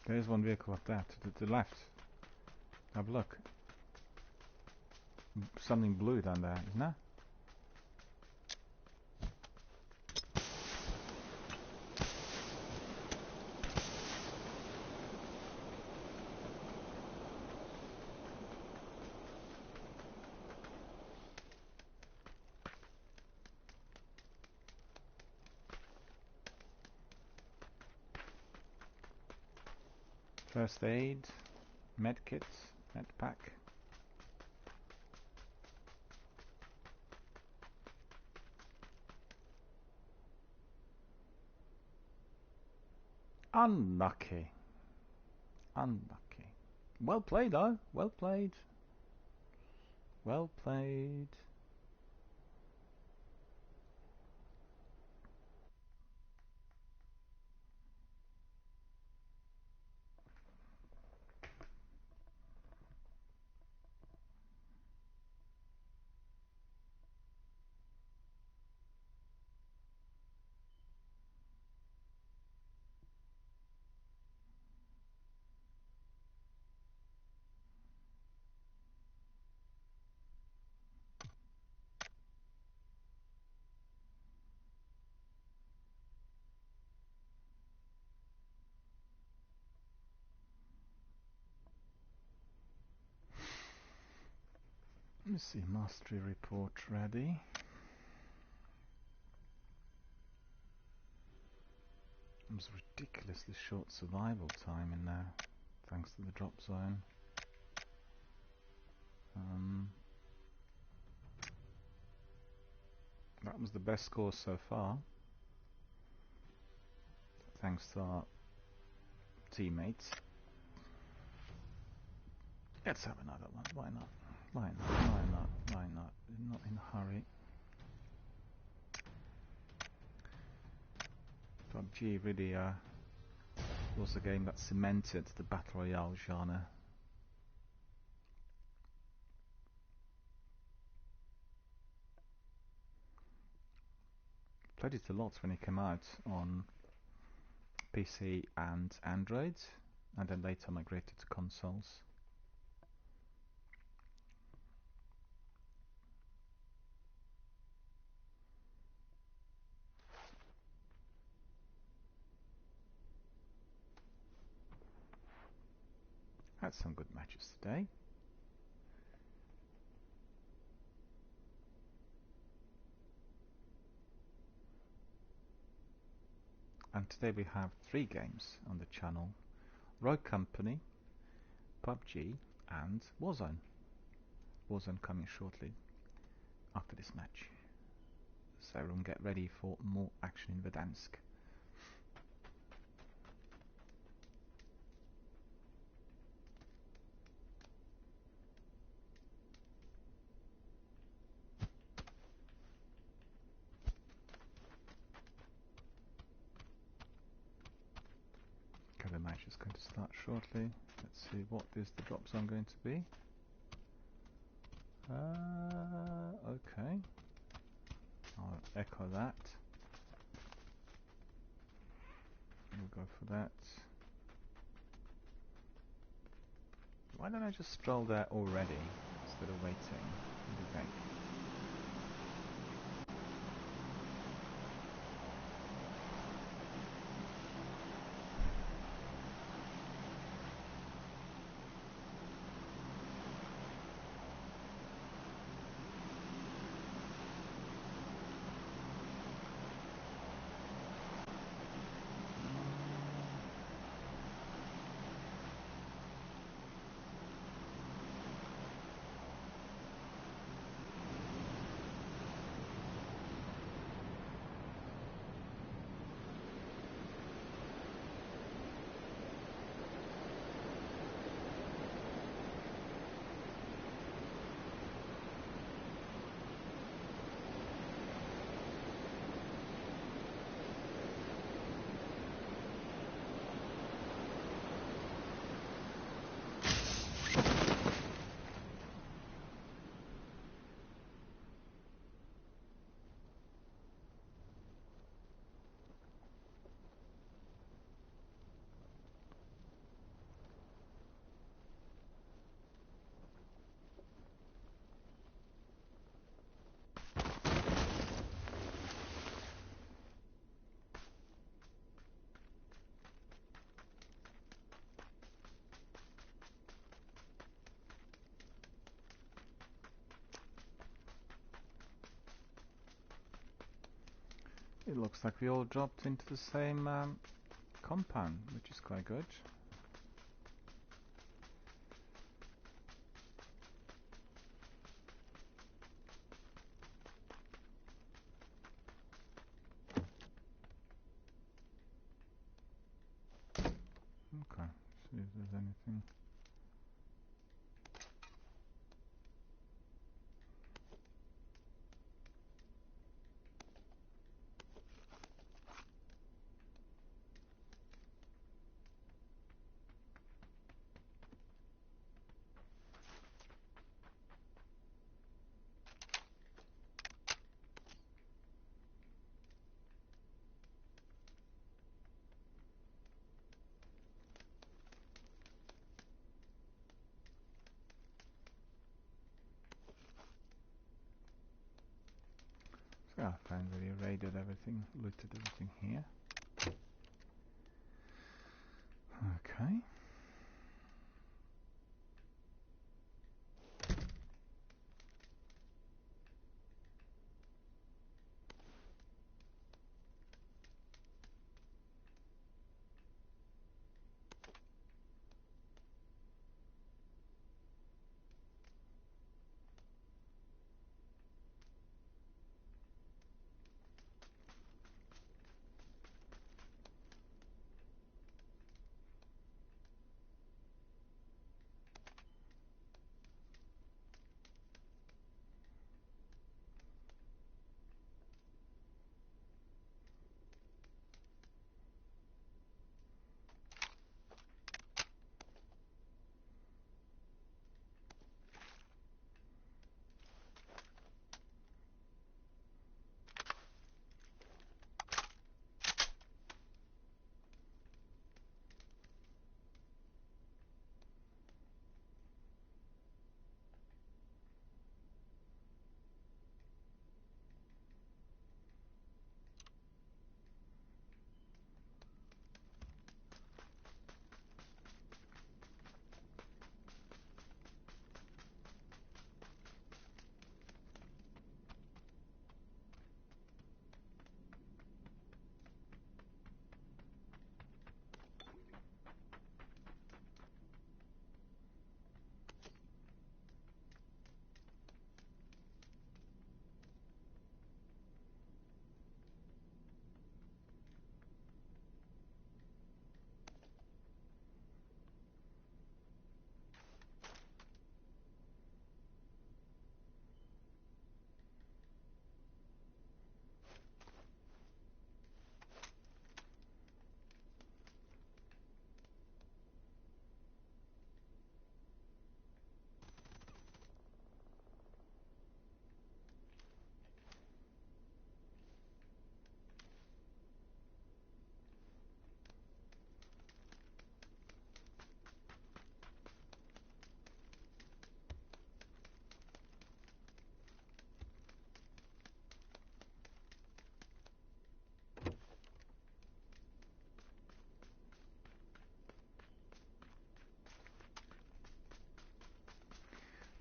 Speaker 1: There's one vehicle up there, to the left. Have a look. Something blue down there, isn't there? First aid, med kit, med pack. Unlucky. Unlucky. Well played though. Well played. Well played. Let me see, mastery report ready. There's ridiculously short survival time in there, thanks to the drop zone. That was the best score so far, thanks to our teammates. Let's have another one, why not? Why not? Why not? Why not? We're not in a hurry. PUBG really was a game that cemented the Battle Royale genre. Played it a lot when it came out on PC and Android, and then later migrated to consoles. Had some good matches today. And today we have 3 games on the channel: Rogue Company, PUBG and Warzone. Warzone coming shortly after this match. So everyone get ready for more action in Verdansk. The match is going to start shortly. Let's see, what is the drop zone going to be? Okay. I'll echo that. We'll go for that. Why don't I just stroll there already instead of waiting? What do you think? it looks like we all dropped into the same compound, which is quite good. Okay, see if there's anything. So I finally raided everything, looted everything here. Okay.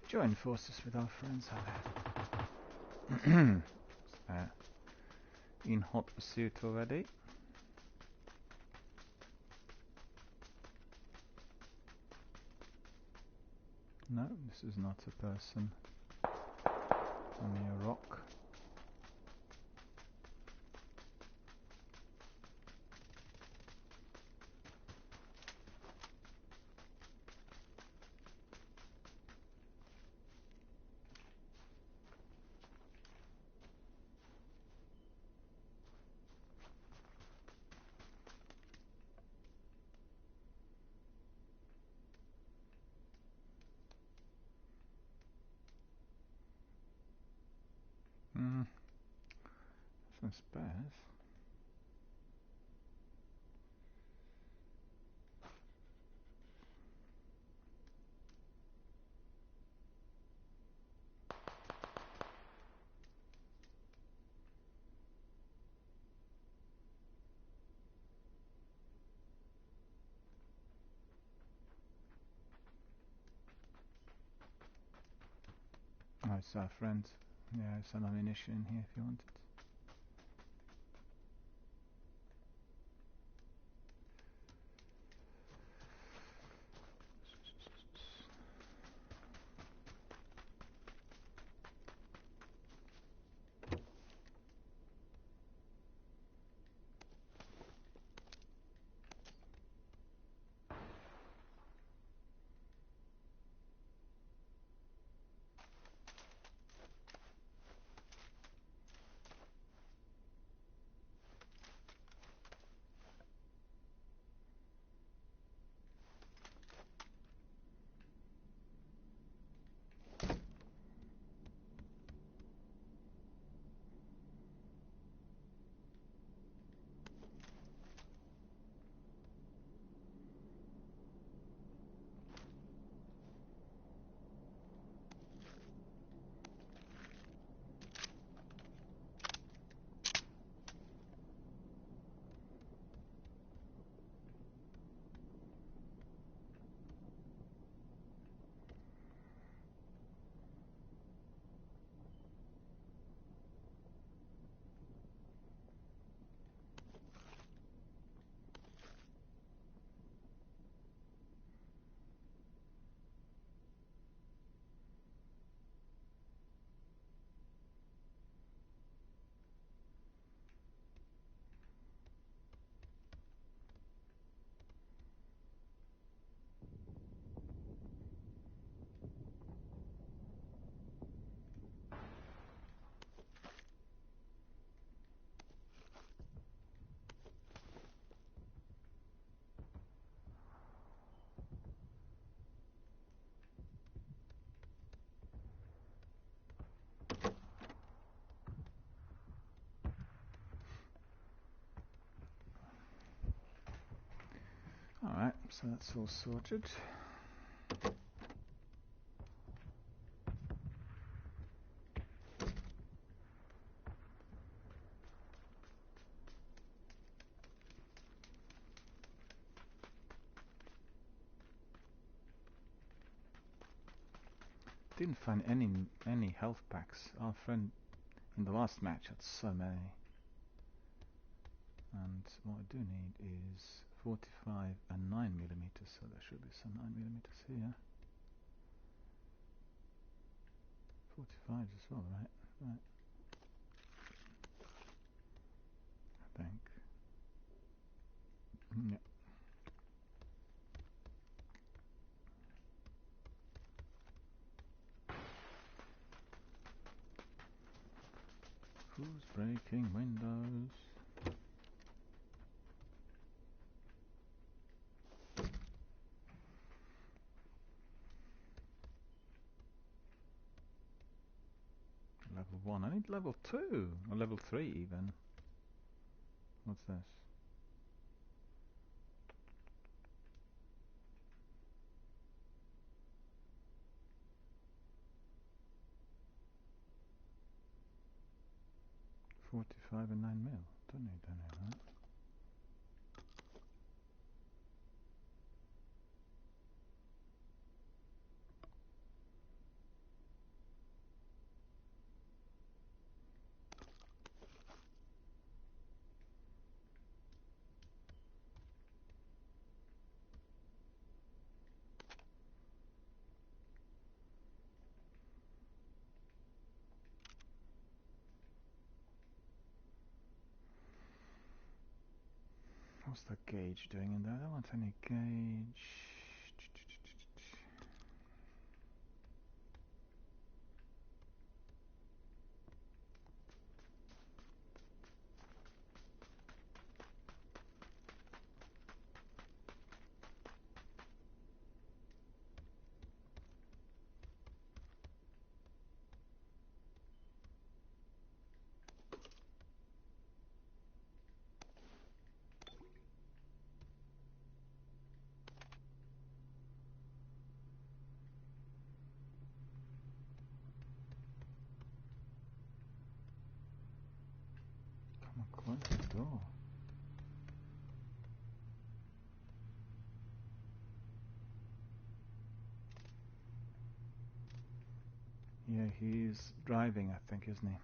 Speaker 1: Join forces with our friends out there. In hot pursuit already. No, this is not a person. Only a rock. Some spares. Oh, it's our friend. Yeah, some ammunition in here if you want it. So that's all sorted. Didn't find any health packs. Our friend in the last match had so many. And what I do need is 45 and 9mm, so there should be some 9mm here. 45 as well, right? Right. I think. Yeah. Who's breaking windows? Level 1. I need level 2 or level 3 even. What's this? .45 and 9mm. Don't need any of that. What's the gauge doing in there? I don't want any gauge. Come on, close the door. Yeah, he's driving, I think, isn't he?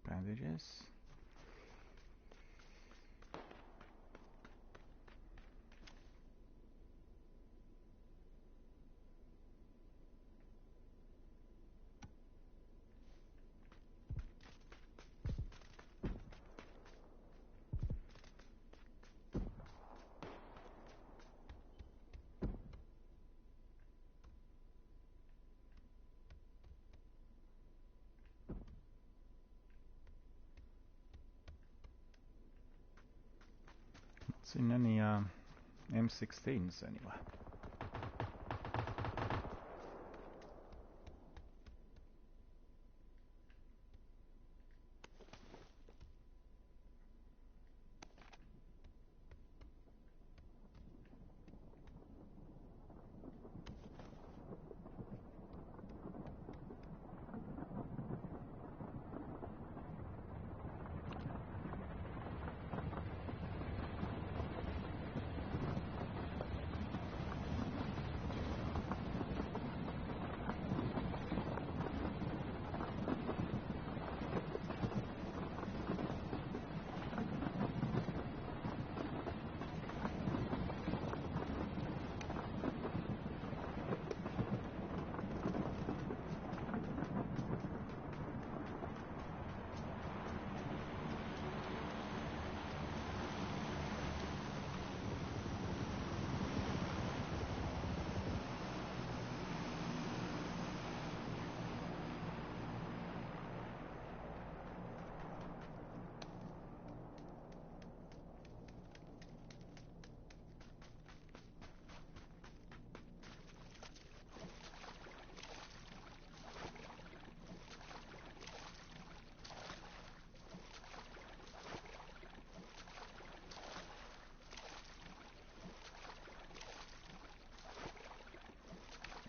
Speaker 1: Bandages. Not seen any M16s anywhere.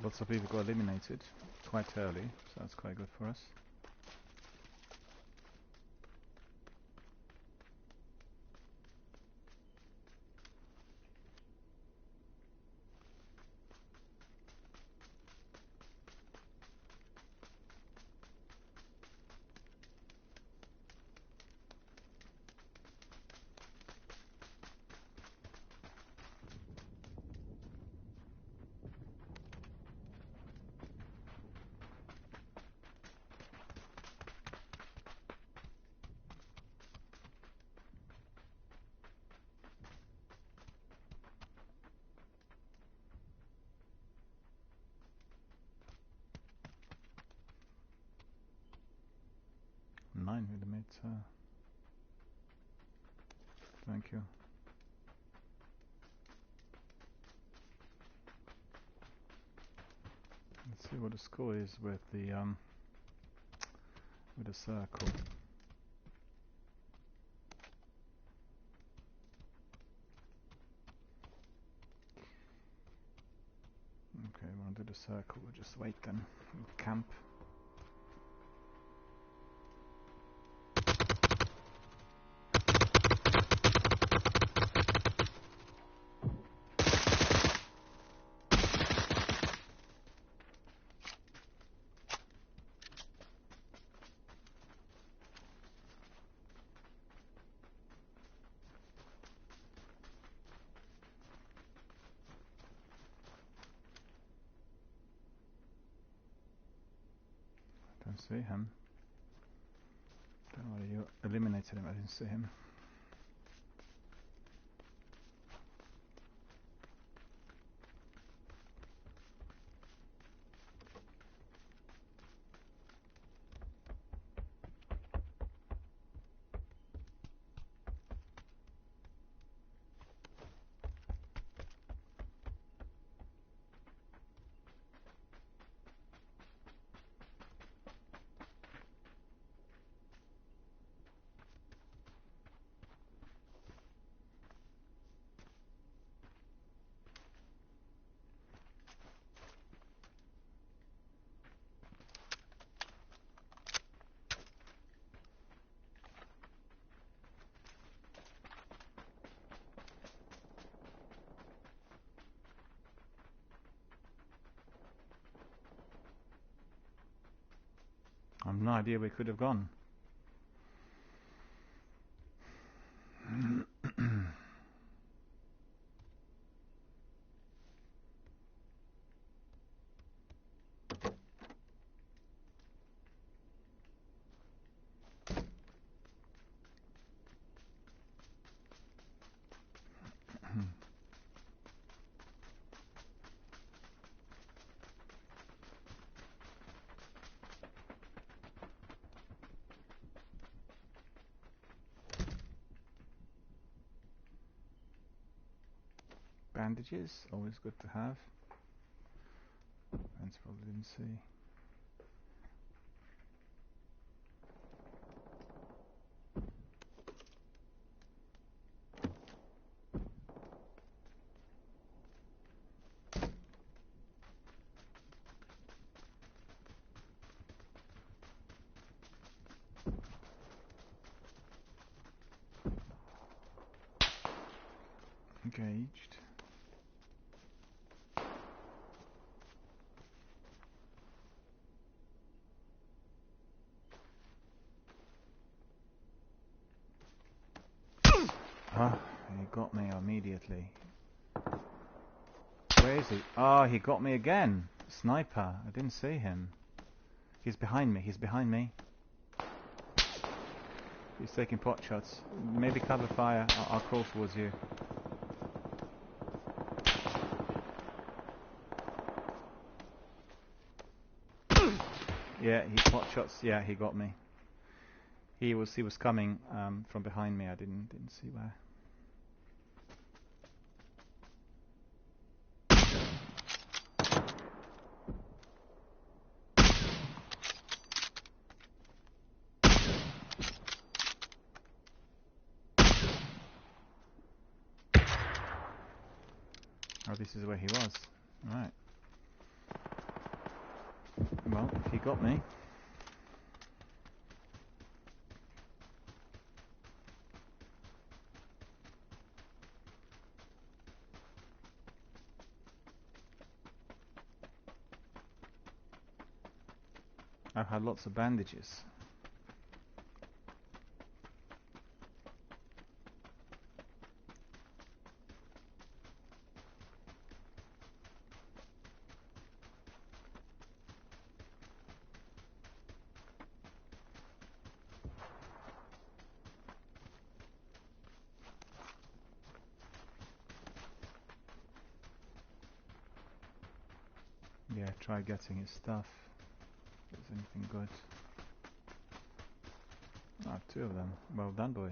Speaker 1: Lots of people got eliminated quite early, so that's quite good for us. Nine millimeter. Thank you. Let's see what the score is with the circle. Okay, we want to do the circle. We'll just wait then. We'll camp. Don't see him. Don't know whether you eliminated him. I didn't see him. I have no idea where we could have gone. Bandages, always good to have. Friends probably didn't see. Engaged. Ah, he got me immediately. Where is he? Ah, he got me again. Sniper. I didn't see him. He's behind me. He's behind me. He's taking pot shots. Maybe cover fire. I'll crawl towards you. Yeah, he pot shots. Yeah, he got me. He was coming from behind me. I didn't see where. Oh, this is where he was. All right. Well, if you got me. I've had lots of bandages. Yeah, try getting his stuff. If there's anything good. Ah, 2 of them. Well done, boys.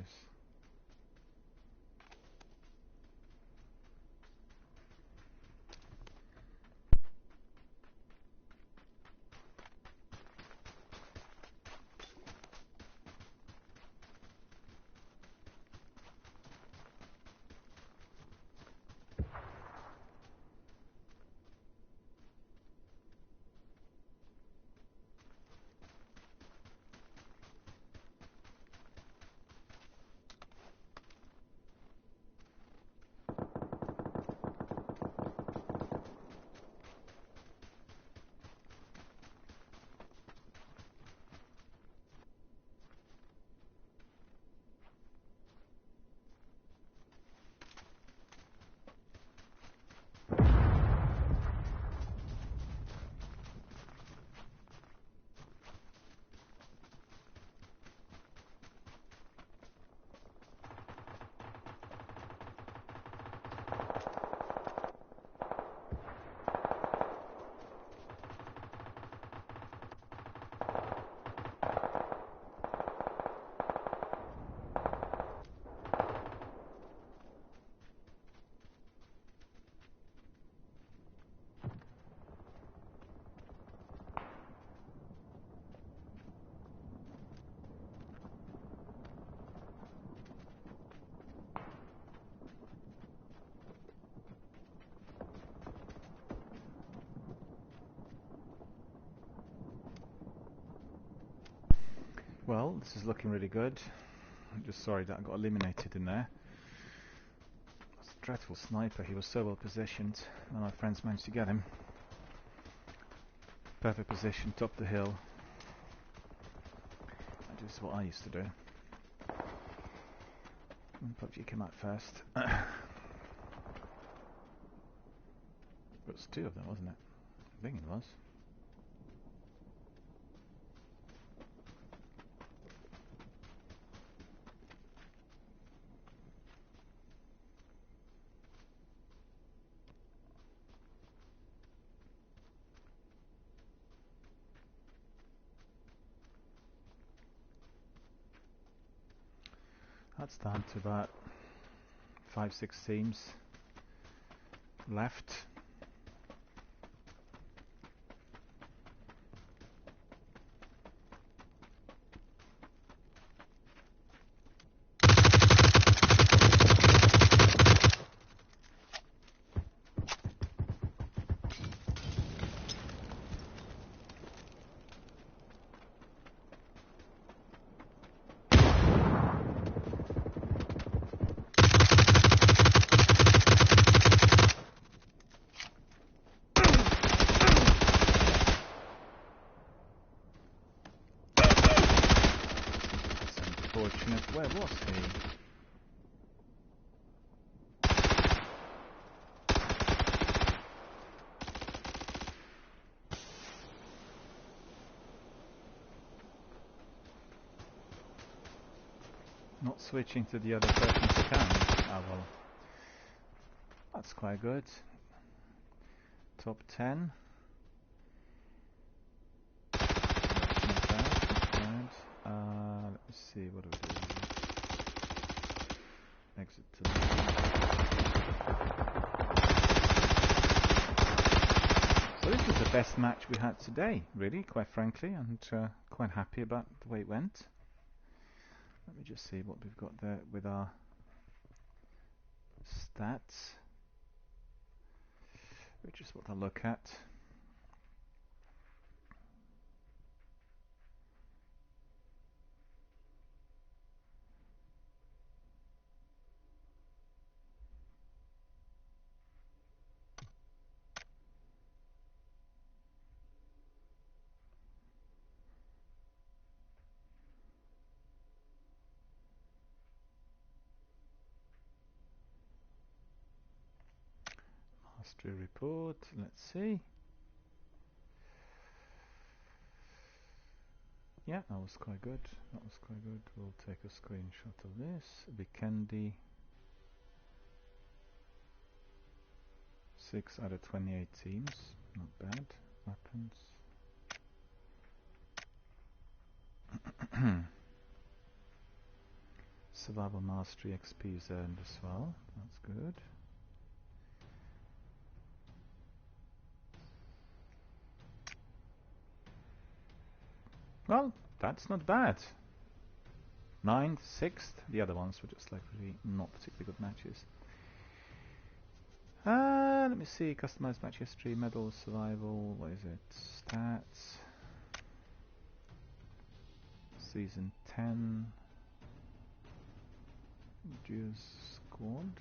Speaker 1: Well, this is looking really good. I'm just sorry that I got eliminated in there. That's a dreadful sniper. He was so well positioned, and our friends managed to get him. Perfect position, top of the hill. This is what I used to do when PUBG came out first. It was 2 of them, wasn't it? I think it was. That's down to about 5-6 teams left. Unfortunate. Where was he? Not switching to the other person's account. Ah well, that's quite good. Top 10. That's not bad, not bad. Let me see, what do we do? Exit to the... So this was the best match we had today, really, quite frankly, and quite happy about the way it went. Let me just see what we've got there with our stats, which is what I look at. Mastery report. Let's see. Yeah, that was quite good. That was quite good. We'll take a screenshot of this. Vikendi. 6 out of 28 teams. Not bad. Weapons. Survival Mastery XP is earned as well. That's good. Well, that's not bad. 9th, 6th. The other ones were just like really not particularly good matches. Let me see. Customized match history, medals, survival. What is it? Stats. Season 10. Duos squad.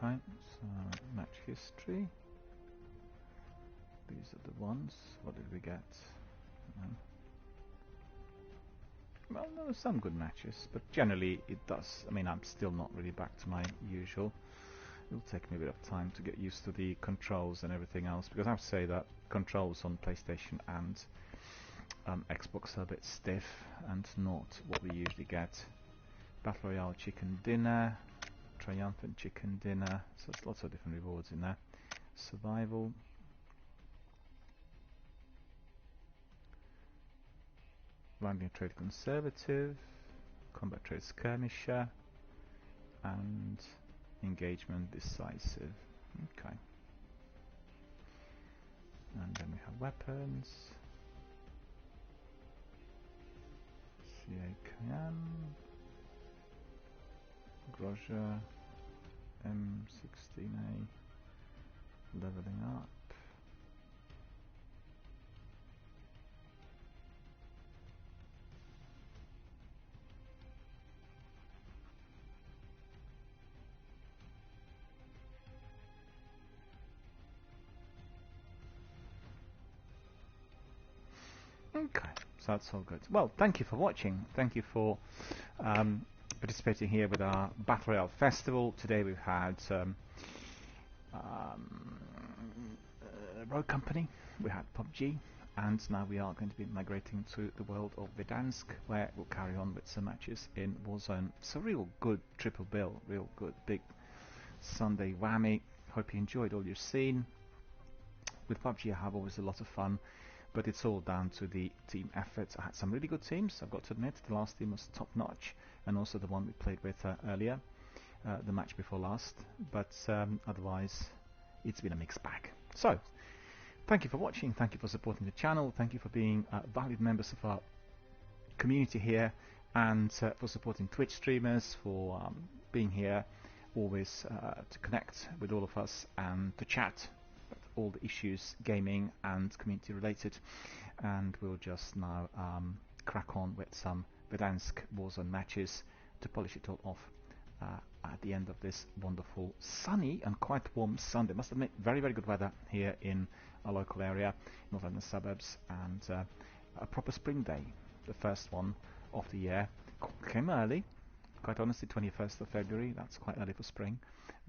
Speaker 1: Okay, so match history. These are the ones. What did we get? Well, there were some good matches, but generally it does. I mean, I'm still not really back to my usual. It'll take me a bit of time to get used to the controls and everything else, because I have to say that controls on PlayStation and Xbox are a bit stiff and not what we usually get. Battle Royale chicken dinner, triumphant chicken dinner, so there's lots of different rewards in there. Survival. Landing trade conservative, combat trade skirmisher, and engagement decisive. Okay. And then we have weapons. CAKM, Groja, M16A, leveling up. Okay, so that's all good. Well, thank you for watching. Thank you for participating here with our Battle Royale Festival. Today we've had Rogue Company, we had PUBG, and now we are going to be migrating to the world of Verdansk, where we'll carry on with some matches in Warzone. So real good triple bill, real good big Sunday whammy. Hope you enjoyed all you've seen. With PUBG I have always a lot of fun, but it's all down to the team efforts. I had some really good teams, I've got to admit. The last team was top notch, and also the one we played with earlier, the match before last, but otherwise it's been a mixed bag. So thank you for watching, thank you for supporting the channel, thank you for being valued members of our community here, and for supporting Twitch streamers, for being here always to connect with all of us and to chat all the issues gaming and community related. And we'll just now crack on with some Verdansk Warzone matches to polish it all off at the end of this wonderful sunny and quite warm Sunday. Must admit, very very good weather here in our local area, not in the suburbs, and a proper spring day, the first one of the year. Came early, quite honestly, 21st of February, that's quite early for spring,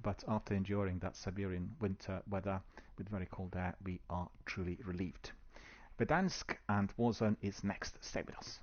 Speaker 1: but after enduring that Siberian winter weather with very cold air, we are truly relieved. Verdansk and Warzone is next. Stay with us.